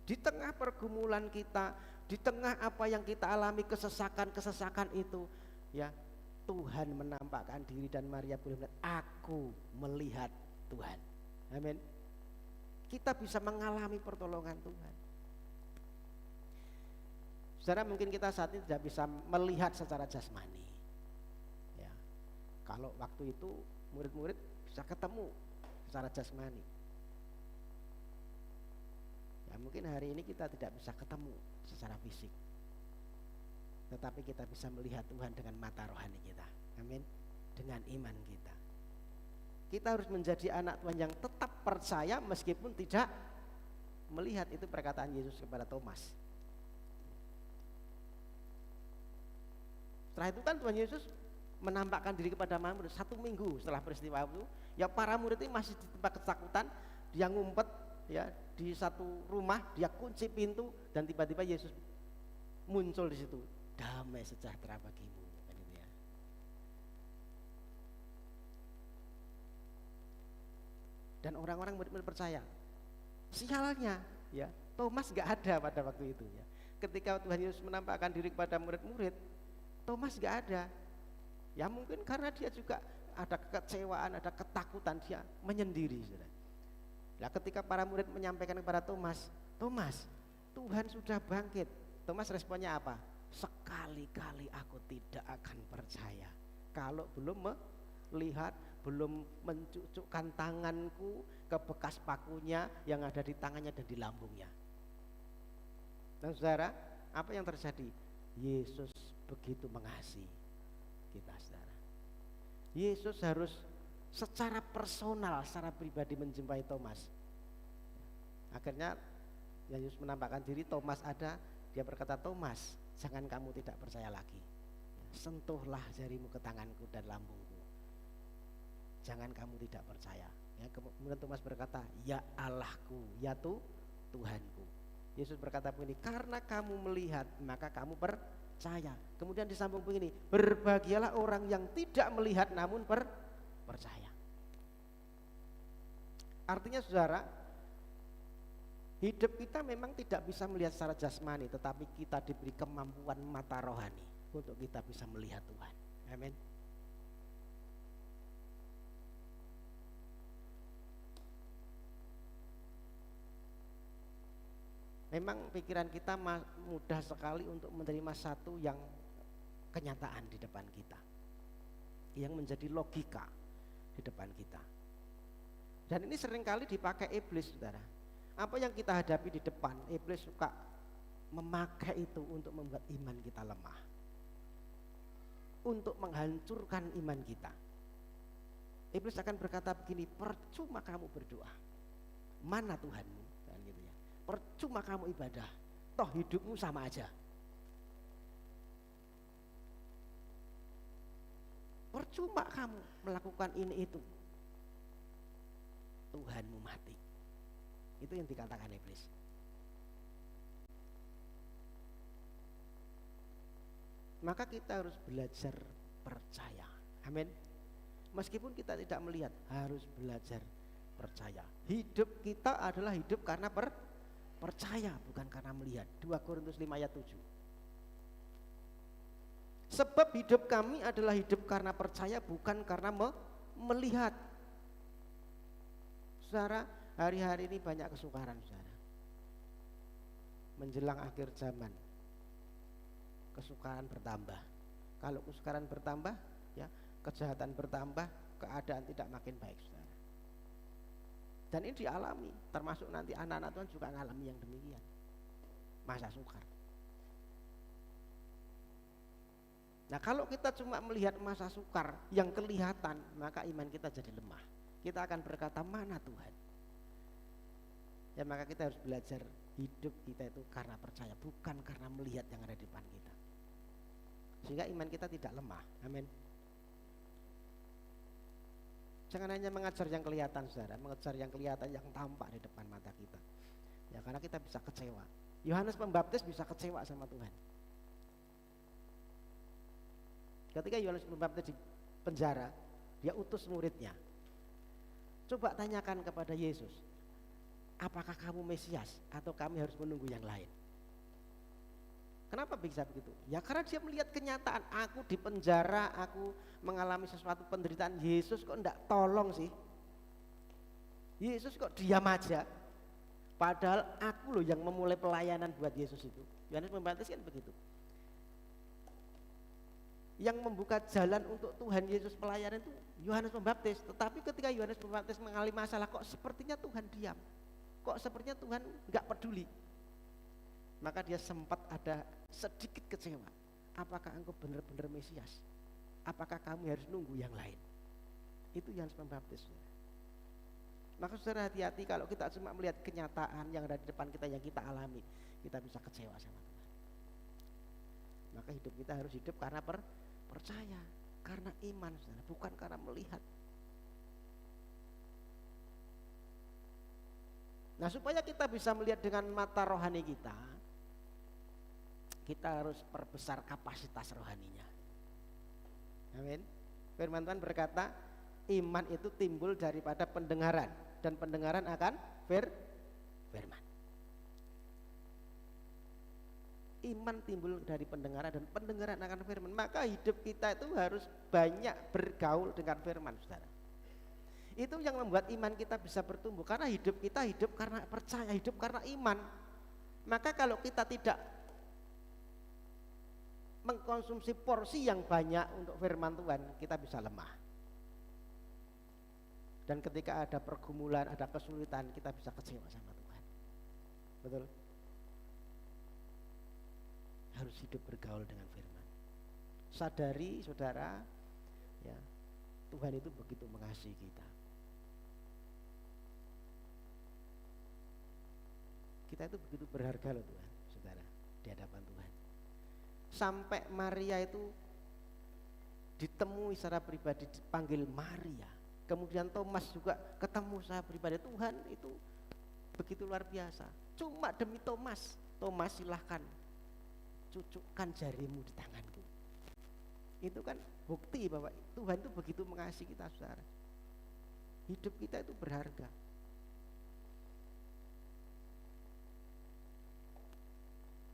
Di tengah pergumulan kita, di tengah apa yang kita alami, kesesakan itu, ya, Tuhan menampakkan diri dan Maria boleh melihat, aku melihat Tuhan. Amin. Kita bisa mengalami pertolongan Tuhan. Saudara, mungkin kita saat ini tidak bisa melihat secara jasmani. Ya. Kalau waktu itu murid-murid bisa ketemu secara jasmani. Ya, mungkin hari ini kita tidak bisa ketemu secara fisik. Tetapi kita bisa melihat Tuhan dengan mata rohani kita. Amin. Dengan iman kita. Kita harus menjadi anak Tuhan yang tetap percaya meskipun tidak melihat. Itu perkataan Yesus kepada Thomas. Setelah itu kan Tuhan Yesus menampakkan diri kepada murid 1 minggu setelah peristiwa itu. Ya para murid ini masih di tempat ketakutan, dia ngumpet ya di satu rumah, dia kunci pintu dan tiba-tiba Yesus muncul di situ. Damai sejahtera bagimu. Kan itu ya. Dan orang-orang murid-murid percaya. Sialnya ya, Thomas gak ada pada waktu itu ya. Ketika Tuhan Yesus menampakkan diri kepada murid-murid, Thomas gak ada. Ya mungkin karena dia juga ada kekecewaan, ada ketakutan, dia menyendiri. Nah ketika para murid menyampaikan kepada Thomas, Thomas, Tuhan sudah bangkit. Thomas responnya apa? Sekali-kali aku tidak akan percaya kalau belum melihat, belum mencucukkan tanganku ke bekas pakunya yang ada di tangannya dan di lambungnya. Dan saudara, apa yang terjadi? Yesus begitu mengasihi kita, saudara. Yesus harus secara personal, secara pribadi menjumpai Thomas. Akhirnya Yesus menampakkan diri, Thomas ada, dia berkata, Thomas, jangan kamu tidak percaya lagi. Sentuhlah jarimu ke tanganku dan lambungku. Jangan kamu tidak percaya. Ya, kemudian Thomas berkata, ya Allahku, ya Tuhanku. Yesus berkata begini, karena kamu melihat maka kamu percaya. Kemudian disambung begini, berbahagialah orang yang tidak melihat namun percaya. Artinya saudara, hidup kita memang tidak bisa melihat secara jasmani, tetapi kita diberi kemampuan mata rohani untuk kita bisa melihat Tuhan. Amin. Memang pikiran kita mudah sekali untuk menerima satu yang kenyataan di depan kita, yang menjadi logika di depan kita. Dan ini seringkali dipakai iblis, saudara. Apa yang kita hadapi di depan, iblis suka memakai itu untuk membuat iman kita lemah, untuk menghancurkan iman kita. Iblis akan berkata begini, percuma kamu berdoa, mana Tuhanmu? Dan gitu ya. Percuma kamu ibadah, toh hidupmu sama aja. Percuma kamu melakukan ini itu, Tuhanmu mati. Itu yang dikatakan iblis. Maka kita harus belajar percaya. Amin. Meskipun kita tidak melihat, harus belajar percaya. Hidup kita adalah hidup karena percaya, bukan karena melihat. 2 Korintus 5 ayat 7. Sebab hidup kami adalah hidup karena percaya, bukan karena melihat. Saudara, hari-hari ini banyak kesukaran, saudara. Menjelang akhir zaman, kesukaran bertambah. Kalau kesukaran bertambah, ya, kejahatan bertambah, keadaan tidak makin baik, saudara. Dan ini dialami, termasuk nanti anak-anak Tuhan juga mengalami yang demikian. Masa sukar. Nah kalau kita cuma melihat masa sukar yang kelihatan, maka iman kita jadi lemah. Kita akan berkata, mana Tuhan? Ya maka kita harus belajar hidup kita itu karena percaya, bukan karena melihat yang ada di depan kita. Sehingga iman kita tidak lemah. Amin. Jangan hanya mengejar yang kelihatan, saudara, mengejar yang kelihatan, yang tampak di depan mata kita. Ya karena kita bisa kecewa. Yohanes Pembaptis bisa kecewa sama Tuhan. Ketika Yohanes Pembaptis di penjara, dia utus muridnya. Coba tanyakan kepada Yesus, apakah kamu Mesias atau kami harus menunggu yang lain? Kenapa bisa begitu? Ya karena dia melihat kenyataan, aku di penjara, aku mengalami sesuatu penderitaan, Yesus kok enggak tolong sih? Yesus kok diam aja? Padahal aku loh yang memulai pelayanan buat Yesus itu. Yohanes Pembaptis kan begitu. Yang membuka jalan untuk Tuhan Yesus pelayanan itu Yohanes Pembaptis. Tetapi ketika Yohanes Pembaptis mengalami masalah, kok sepertinya Tuhan diam, kok sepertinya Tuhan enggak peduli. Maka dia sempat ada sedikit kecewa. Apakah engkau benar-benar Mesias? Apakah kamu harus nunggu yang lain? Itu Yohanes Pembaptis. Maka saudara hati-hati kalau kita cuma melihat kenyataan yang ada di depan kita yang kita alami, kita bisa kecewa sama Tuhan. Maka hidup kita harus hidup karena percaya, karena iman, saudara, bukan karena melihat. Nah, supaya kita bisa melihat dengan mata rohani kita harus perbesar kapasitas rohaninya. Amin. Firman Tuhan berkata, iman itu timbul daripada pendengaran, dan pendengaran akan firman. Iman timbul dari pendengaran, dan pendengaran akan firman. Maka hidup kita itu harus banyak bergaul dengan firman, saudara. Itu yang membuat iman kita bisa bertumbuh, karena hidup kita hidup karena percaya, hidup karena iman. Maka kalau kita tidak mengkonsumsi porsi yang banyak untuk firman Tuhan, kita bisa lemah. Dan ketika ada pergumulan, ada kesulitan, kita bisa kecewa sama Tuhan. Betul? Harus hidup bergaul dengan firman. Sadari saudara, ya, Tuhan itu begitu mengasihi kita. Kita itu begitu berharga loh Tuhan, saudara, di hadapan Tuhan. Sampai Maria itu ditemui secara pribadi, dipanggil Maria. Kemudian Thomas juga ketemu secara pribadi. Tuhan itu begitu luar biasa. Cuma demi Thomas, Thomas silahkan cucukkan jarimu di tanganku. Itu kan bukti bahwa Tuhan itu begitu mengasihi kita, saudara. Hidup kita itu berharga.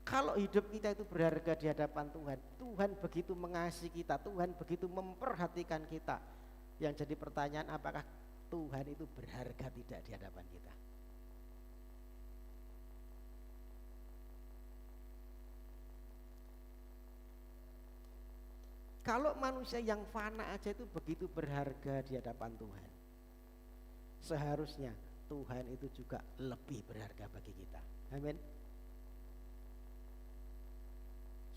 Kalau hidup kita itu berharga di hadapan Tuhan, Tuhan begitu mengasihi kita, Tuhan begitu memperhatikan kita. Yang jadi pertanyaan, apakah Tuhan itu berharga tidak di hadapan kita? Kalau manusia yang fana aja itu begitu berharga di hadapan Tuhan, seharusnya Tuhan itu juga lebih berharga bagi kita. Amin.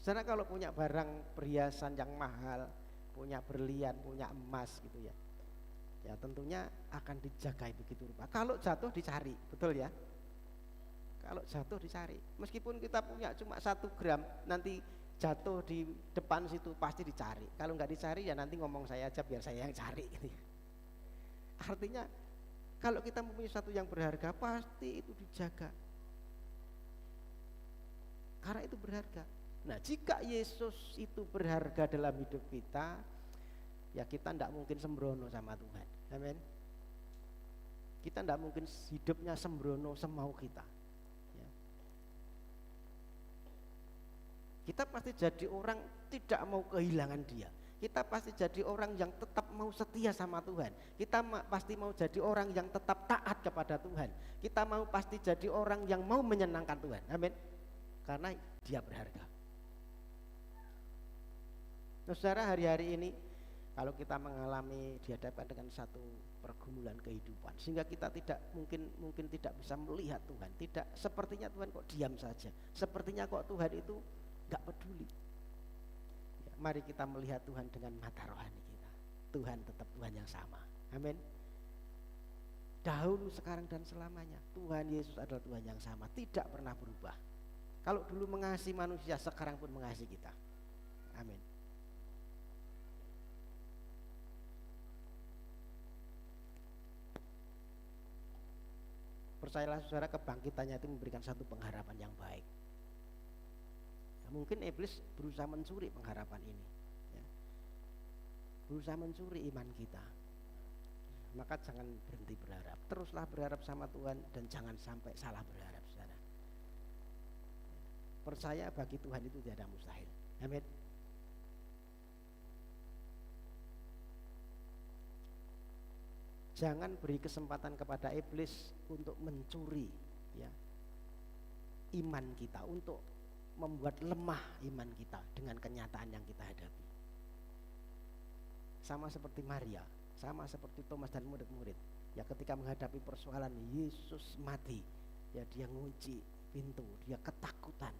Karena kalau punya barang perhiasan yang mahal, punya berlian, punya emas gitu ya, ya tentunya akan dijagai begitu rupa. Kalau jatuh dicari, betul ya? Kalau jatuh dicari, meskipun kita punya cuma 1 gram, nanti jatuh di depan situ pasti dicari. Kalau nggak dicari ya nanti ngomong saya aja biar saya yang cari. Gitu ya. Artinya kalau kita mempunyai sesuatu yang berharga pasti itu dijaga, karena itu berharga. Nah, jika Yesus itu berharga dalam hidup kita, ya kita tidak mungkin sembrono sama Tuhan. Amin. Kita tidak mungkin hidupnya sembrono semau kita. Ya. Kita pasti jadi orang tidak mau kehilangan Dia. Kita pasti jadi orang yang tetap mau setia sama Tuhan. Kita pasti mau jadi orang yang tetap taat kepada Tuhan. Kita mau pasti jadi orang yang mau menyenangkan Tuhan. Amin. Karena Dia berharga. Nah, saudara, hari-hari ini kalau kita mengalami dihadapkan dengan satu pergumulan kehidupan, sehingga kita tidak mungkin tidak bisa melihat Tuhan, tidak, sepertinya Tuhan kok diam saja, sepertinya kok Tuhan itu nggak peduli. Ya, mari kita melihat Tuhan dengan mata rohani kita. Tuhan tetap Tuhan yang sama. Amin. Dahulu, sekarang, dan selamanya Tuhan Yesus adalah Tuhan yang sama, tidak pernah berubah. Kalau dulu mengasihi manusia, sekarang pun mengasihi kita. Amin. Percayalah saudara, kebangkitannya itu memberikan satu pengharapan yang baik. Ya, mungkin iblis berusaha mencuri pengharapan ini, ya. Berusaha mencuri iman kita. Maka jangan berhenti berharap, teruslah berharap sama Tuhan dan jangan sampai salah berharap, saudara. Percaya bagi Tuhan itu tidak ada mustahil. Amin. Jangan beri kesempatan kepada iblis untuk mencuri ya iman kita, untuk membuat lemah iman kita dengan kenyataan yang kita hadapi. Sama seperti Maria, sama seperti Thomas dan murid-murid. Ya ketika menghadapi persoalan Yesus mati, ya dia ngunci pintu, dia ketakutan.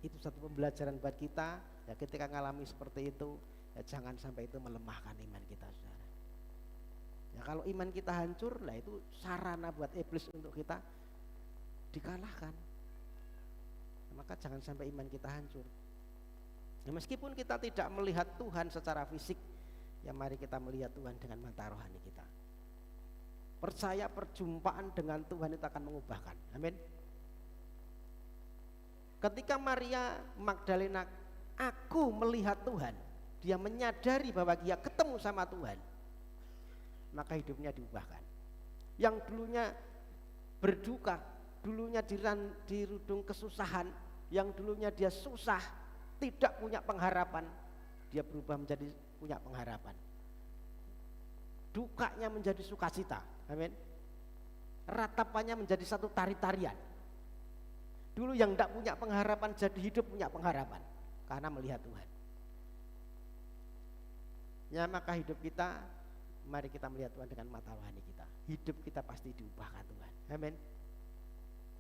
Itu satu pembelajaran buat kita. Ya ketika mengalami seperti itu, ya jangan sampai itu melemahkan iman kita, saudara. Ya kalau iman kita hancur, lah itu sarana buat iblis untuk kita dikalahkan. Maka jangan sampai iman kita hancur. Ya meskipun kita tidak melihat Tuhan secara fisik, ya mari kita melihat Tuhan dengan mata rohani kita. Percaya perjumpaan dengan Tuhan itu akan mengubahkan. Amin. Ketika Maria Magdalena aku melihat Tuhan, dia menyadari bahwa dia ketemu sama Tuhan, maka hidupnya diubahkan. Yang dulunya berduka, dulunya dirudung kesusahan, yang dulunya dia susah, tidak punya pengharapan, dia berubah menjadi punya pengharapan. Dukanya menjadi sukacita. Amin. Ratapannya menjadi satu tari-tarian. Dulu yang tidak punya pengharapan jadi hidup punya pengharapan karena melihat Tuhan. Ya maka hidup kita, mari kita melihat Tuhan dengan mata rohani kita. Hidup kita pasti diubahkan Tuhan. Amin.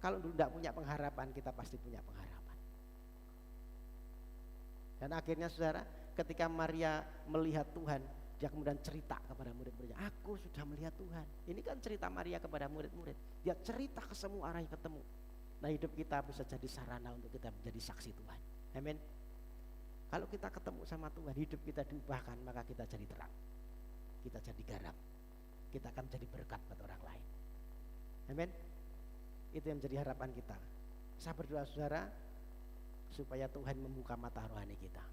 Kalau dulu tidak punya pengharapan, kita pasti punya pengharapan. Dan akhirnya saudara, ketika Maria melihat Tuhan, dia kemudian cerita kepada murid-muridnya, aku sudah melihat Tuhan. Ini kan cerita Maria kepada murid-murid. Dia cerita ke semua orang yang ketemu. Nah hidup kita bisa jadi sarana untuk kita menjadi saksi Tuhan. Amin. Kalau kita ketemu sama Tuhan, hidup kita diubahkan, maka kita jadi terang. Kita jadi garam. Kita akan jadi berkat buat orang lain. Amin. Itu yang menjadi harapan kita. Saya berdoa saudara, supaya Tuhan membuka mata rohani kita.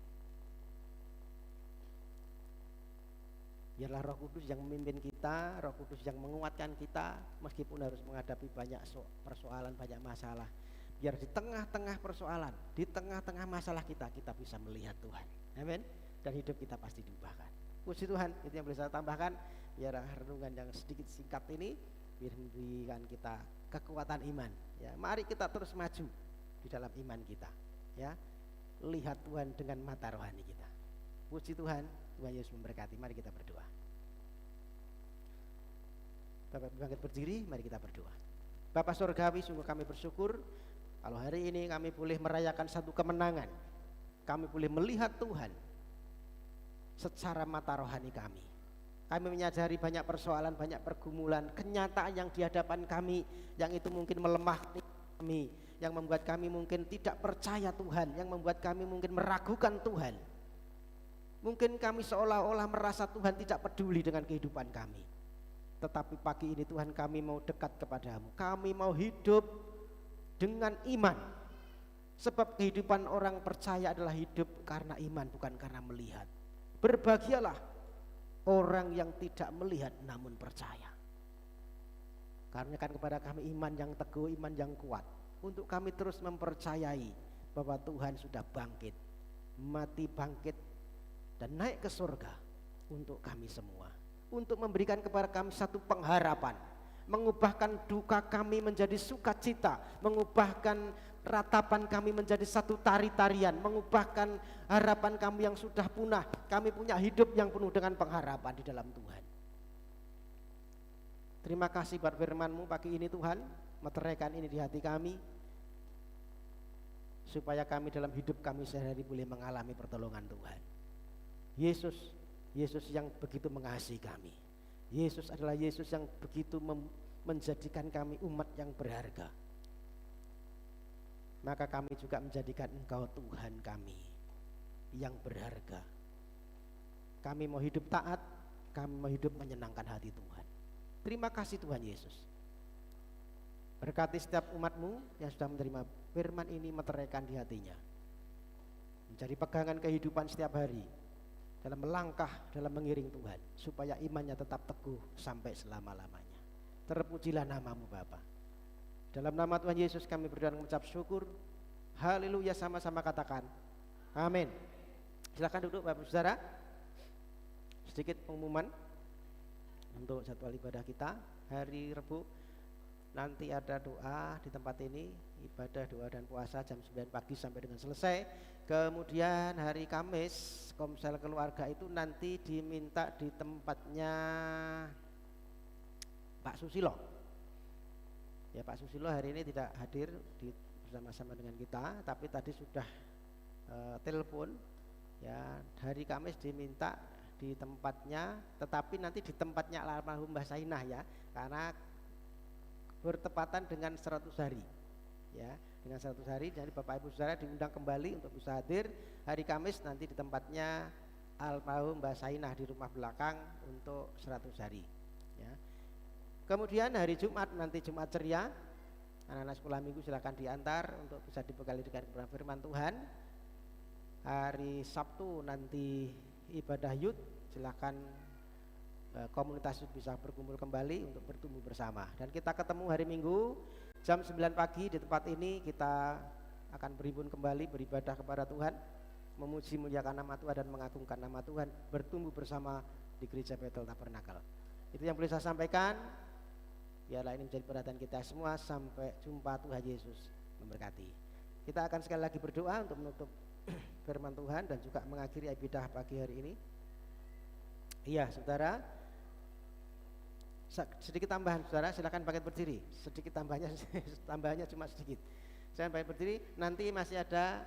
Biarlah Roh Kudus yang memimpin kita, Roh Kudus yang menguatkan kita, meskipun harus menghadapi banyak persoalan, banyak masalah. Biar di tengah-tengah persoalan, di tengah-tengah masalah kita bisa melihat Tuhan. Amin. Dan hidup kita pasti diubahkan. Puji Tuhan, itu yang bisa saya tambahkan. Biar renungan yang sedikit singkat ini berikan kita kekuatan iman. Ya, mari kita terus maju di dalam iman kita. Ya, lihat Tuhan dengan mata rohani kita. Puji Tuhan, Tuhan Yesus memberkati. Mari kita berdoa. Bapak bangkit berdiri, mari kita berdoa. Bapak Surgawi, sungguh kami bersyukur kalau hari ini kami boleh merayakan satu kemenangan. Kami boleh melihat Tuhan secara mata rohani kami. Kami menyadari banyak persoalan, banyak pergumulan, kenyataan yang di hadapan kami, yang itu mungkin melemahkan kami, yang membuat kami mungkin tidak percaya Tuhan, yang membuat kami mungkin meragukan Tuhan. Mungkin kami seolah-olah merasa Tuhan tidak peduli dengan kehidupan kami. Tetapi pagi ini Tuhan, kami mau dekat kepadamu. Kami mau hidup dengan iman. Sebab kehidupan orang percaya adalah hidup karena iman, bukan karena melihat. Berbahagialah orang yang tidak melihat namun percaya. Karuniakan kepada kami iman yang teguh, iman yang kuat, untuk kami terus mempercayai bahwa Tuhan sudah bangkit, mati bangkit, dan naik ke surga untuk kami semua, untuk memberikan kepada kami satu pengharapan, mengubahkan duka kami menjadi sukacita, mengubahkan ratapan kami menjadi satu tari-tarian, mengubahkan harapan kami yang sudah punah. Kami punya hidup yang penuh dengan pengharapan di dalam Tuhan. Terima kasih buat firman-Mu pagi ini Tuhan, meteraikan ini di hati kami, supaya kami dalam hidup kami sehari-hari boleh mengalami pertolongan Tuhan. Yesus yang begitu mengasihi kami. Yesus adalah Yesus yang begitu menjadikan kami umat yang berharga. Maka kami juga menjadikan Engkau Tuhan kami yang berharga. Kami mau hidup taat, kami mau hidup menyenangkan hati Tuhan. Terima kasih Tuhan Yesus. Berkati setiap umat-Mu yang sudah menerima firman ini, meteraikan di hatinya, menjadi pegangan kehidupan setiap hari, dalam melangkah, dalam mengiring Tuhan, supaya imannya tetap teguh sampai selama-lamanya. Terpujilah nama-Mu Bapa. Dalam nama Tuhan Yesus kami berdoa dan mengucap syukur. Haleluya, sama-sama katakan amin. Silakan duduk Bapak Saudara. Sedikit pengumuman untuk jadwal ibadah kita. Hari Rabu nanti ada doa di tempat ini, ibadah doa dan puasa jam 9 pagi sampai dengan selesai. Kemudian hari Kamis komsel keluarga itu nanti diminta di tempatnya Pak Susilo. Ya, Pak Susilo hari ini tidak hadir bersama-sama dengan kita, tapi tadi sudah telepon. Ya, hari Kamis diminta di tempatnya, tetapi nanti di tempatnya almarhum Mbah Sainah ya, karena bertepatan dengan 100 hari. Ya, dengan 100 hari, jadi Bapak Ibu Saudara diundang kembali untuk bisa hadir hari Kamis nanti di tempatnya almarhum Mbah Sainah di rumah belakang untuk 100 hari. Ya. Kemudian hari Jumat nanti Jumat ceria, anak-anak sekolah minggu silakan diantar untuk bisa dibekali dengan firman Tuhan. Hari Sabtu nanti ibadah youth, silakan komunitas bisa berkumpul kembali untuk bertumbuh bersama. Dan kita ketemu hari Minggu jam 9 pagi di tempat ini. Kita akan berhimpun kembali beribadah kepada Tuhan, memuji muliakan nama Tuhan dan mengagungkan nama Tuhan, bertumbuh bersama di Gereja Bethel Tabernakel. Itu yang boleh saya sampaikan. Biarlah ini menjadi perhatian kita semua. Sampai jumpa, Tuhan Yesus memberkati. Kita akan sekali lagi berdoa untuk menutup firman Tuhan dan juga mengakhiri ibadah pagi hari ini. Iya, saudara, sedikit tambahan saudara, silakan bangkit berdiri. Sedikit tambahannya cuma sedikit. Saya bangkit berdiri. Nanti masih ada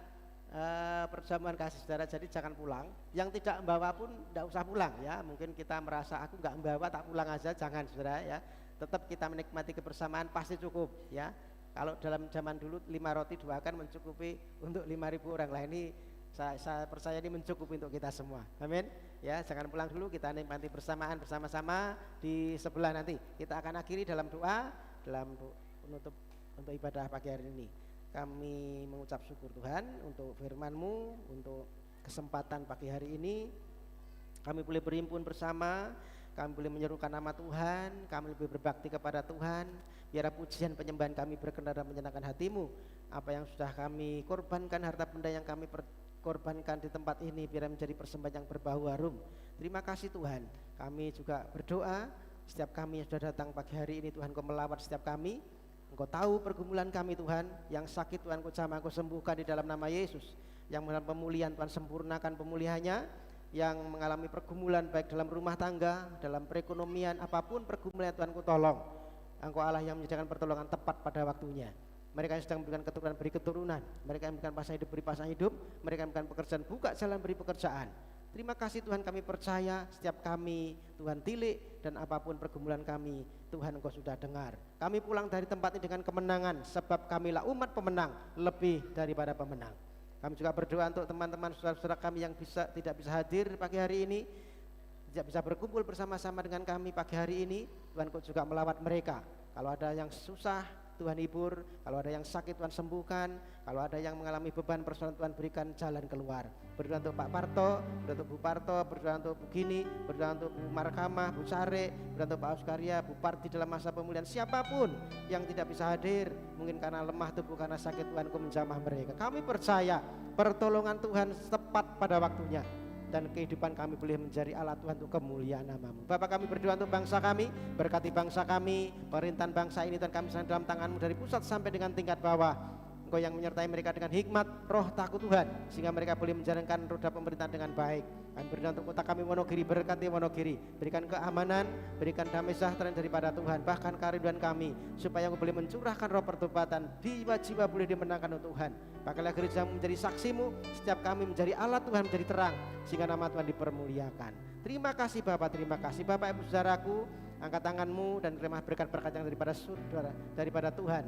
perjamuan kasih saudara, jadi jangan pulang. Yang tidak membawa pun tidak usah pulang ya. Mungkin kita merasa aku nggak membawa, tak pulang aja, jangan saudara ya. Tetap kita menikmati kebersamaan, pasti cukup ya. Kalau dalam zaman dulu 5 roti 2 kan mencukupi untuk 5.000 orang. Lah ini saya percaya ini mencukupi untuk kita semua. Amin. Ya, jangan pulang dulu, kita nikmati bersamaan bersama-sama di sebelah nanti. Kita akan akhiri dalam doa, dalam penutup untuk ibadah pagi hari ini. Kami mengucap syukur Tuhan untuk firman-Mu, untuk kesempatan pagi hari ini. Kami boleh berhimpun bersama, kami boleh menyerukan nama Tuhan, kami lebih berbakti kepada Tuhan. Biar pujian penyembahan kami berkenan dan menyenangkan hati-Mu. Apa yang sudah kami korbankan, harta benda yang kami korbankan di tempat ini, biar menjadi persembahan yang berbau harum. Terima kasih Tuhan. Kami juga berdoa, setiap kami yang sudah datang pagi hari ini Tuhan, Kau melawat setiap kami. Engkau tahu pergumulan kami Tuhan, yang sakit Tuhan Kau jamah, Kau sembuhkan di dalam nama Yesus. Yang mengalami pemulihan Tuhan sempurnakan pemulihannya. Yang mengalami pergumulan baik dalam rumah tangga, dalam perekonomian, apapun pergumulan Tuhan Kau tolong. Engkau Allah yang menyediakan pertolongan tepat pada waktunya. Mereka yang sedang memberikan keturunan beri keturunan, mereka yang memberikan pasangan hidup beri pasangan hidup, mereka yang memberikan pekerjaan buka jalan beri pekerjaan. Terima kasih Tuhan, kami percaya setiap kami Tuhan tilik, dan apapun pergumulan kami Tuhan Engkau sudah dengar. Kami pulang dari tempat ini dengan kemenangan, sebab kamilah umat pemenang lebih daripada pemenang. Kami juga berdoa untuk teman-teman saudara-saudara kami yang tidak bisa hadir pagi hari ini, tidak bisa berkumpul bersama-sama dengan kami pagi hari ini. Tuhan Kau juga melawat mereka. Kalau ada yang susah Tuhan hibur, kalau ada yang sakit Tuhan sembuhkan, kalau ada yang mengalami beban persoalan Tuhan berikan jalan keluar. Berdoa untuk Pak Parto, berdoa untuk Bu Parto, berdoa untuk Bu Gini, berdoa untuk Bu Markamah, Bu Sare, berdoa untuk Pak Auskaria, Bu Parti dalam masa pemulihan. Siapapun yang tidak bisa hadir, mungkin karena lemah tubuh, karena sakit, Tuhan Kau menjamah mereka. Kami percaya pertolongan Tuhan tepat pada waktunya, dan kehidupan kami boleh menjadi alat Tuhan untuk kemuliaan nama-Mu. Bapak, kami berdoa untuk bangsa kami, berkati bangsa kami, pemerintahan bangsa ini Tuhan kami serahkan dalam tangan-Mu dari pusat sampai dengan tingkat bawah. Engkau yang menyertai mereka dengan hikmat, roh takut Tuhan, sehingga mereka boleh menjalankan roda pemerintahan dengan baik. Kami berdoa untuk kota kami Wonogiri, berkati Wonogiri, berikan keamanan, berikan damai sejahtera daripada Tuhan, bahkan kerinduan kami, supaya Engkau boleh mencurahkan roh pertobatan, jiwa-jiwa boleh dimenangkan untuk Tuhan. Pakailah gereja-Mu menjadi saksi-Mu, setiap kami menjadi alat Tuhan, menjadi terang, sehingga nama Tuhan dipermuliakan. Terima kasih Bapak, terima kasih Bapak Ibu saudaraku. Angkat tangan-Mu dan terima berkat-berkat yang daripada saudara, daripada Tuhan.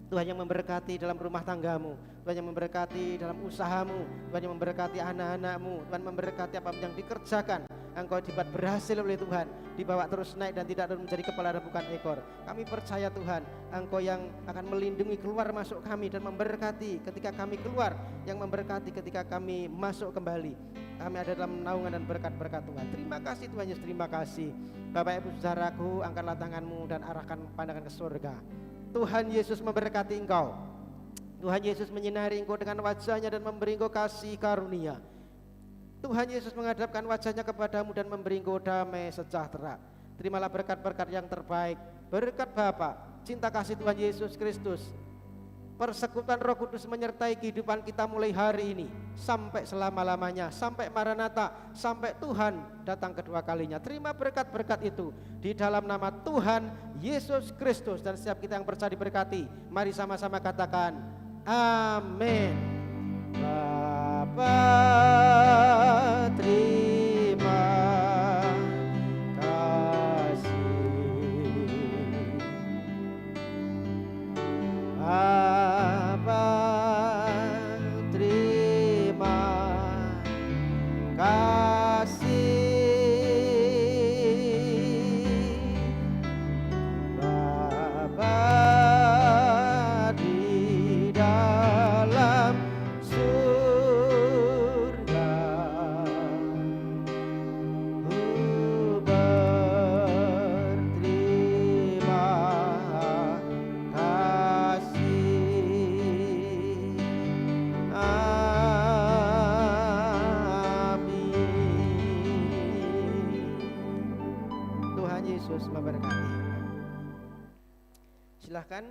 Tuhan yang memberkati dalam rumah tanggamu, Tuhan yang memberkati dalam usahamu, Tuhan yang memberkati anak-anak-Mu, Tuhan memberkati apa yang dikerjakan. Engkau dibuat berhasil oleh Tuhan, dibawa terus naik dan tidak terus menjadi kepala dan bukan ekor. Kami percaya Tuhan, Engkau yang akan melindungi keluar masuk kami dan memberkati ketika kami keluar, yang memberkati ketika kami masuk kembali. Kami ada dalam naungan dan berkat-berkat Tuhan. Terima kasih Tuhan Yesus, terima kasih. Bapak Ibu saudaraku, angkatlah tangan-Mu dan arahkan pandangan ke surga. Tuhan Yesus memberkati engkau. Tuhan Yesus menyinari engkau dengan wajahnya dan memberi engkau kasih karunia. Tuhan Yesus menghadapkan wajahnya kepadamu dan memberi engkau damai sejahtera. Terimalah berkat-berkat yang terbaik, berkat Bapa, cinta kasih Tuhan Yesus Kristus, persekutuan Roh Kudus menyertai kehidupan kita mulai hari ini sampai selama-lamanya, sampai Maranatha, sampai Tuhan datang kedua kalinya. Terima berkat-berkat itu di dalam nama Tuhan Yesus Kristus, dan setiap kita yang percaya diberkati, mari sama-sama katakan amin. Bapa, terima kasih. Bapa, terima kasih. Bapa di dalam surga, ku berterima kasih. Amin. Tuhan Yesus memberkati. Silahkan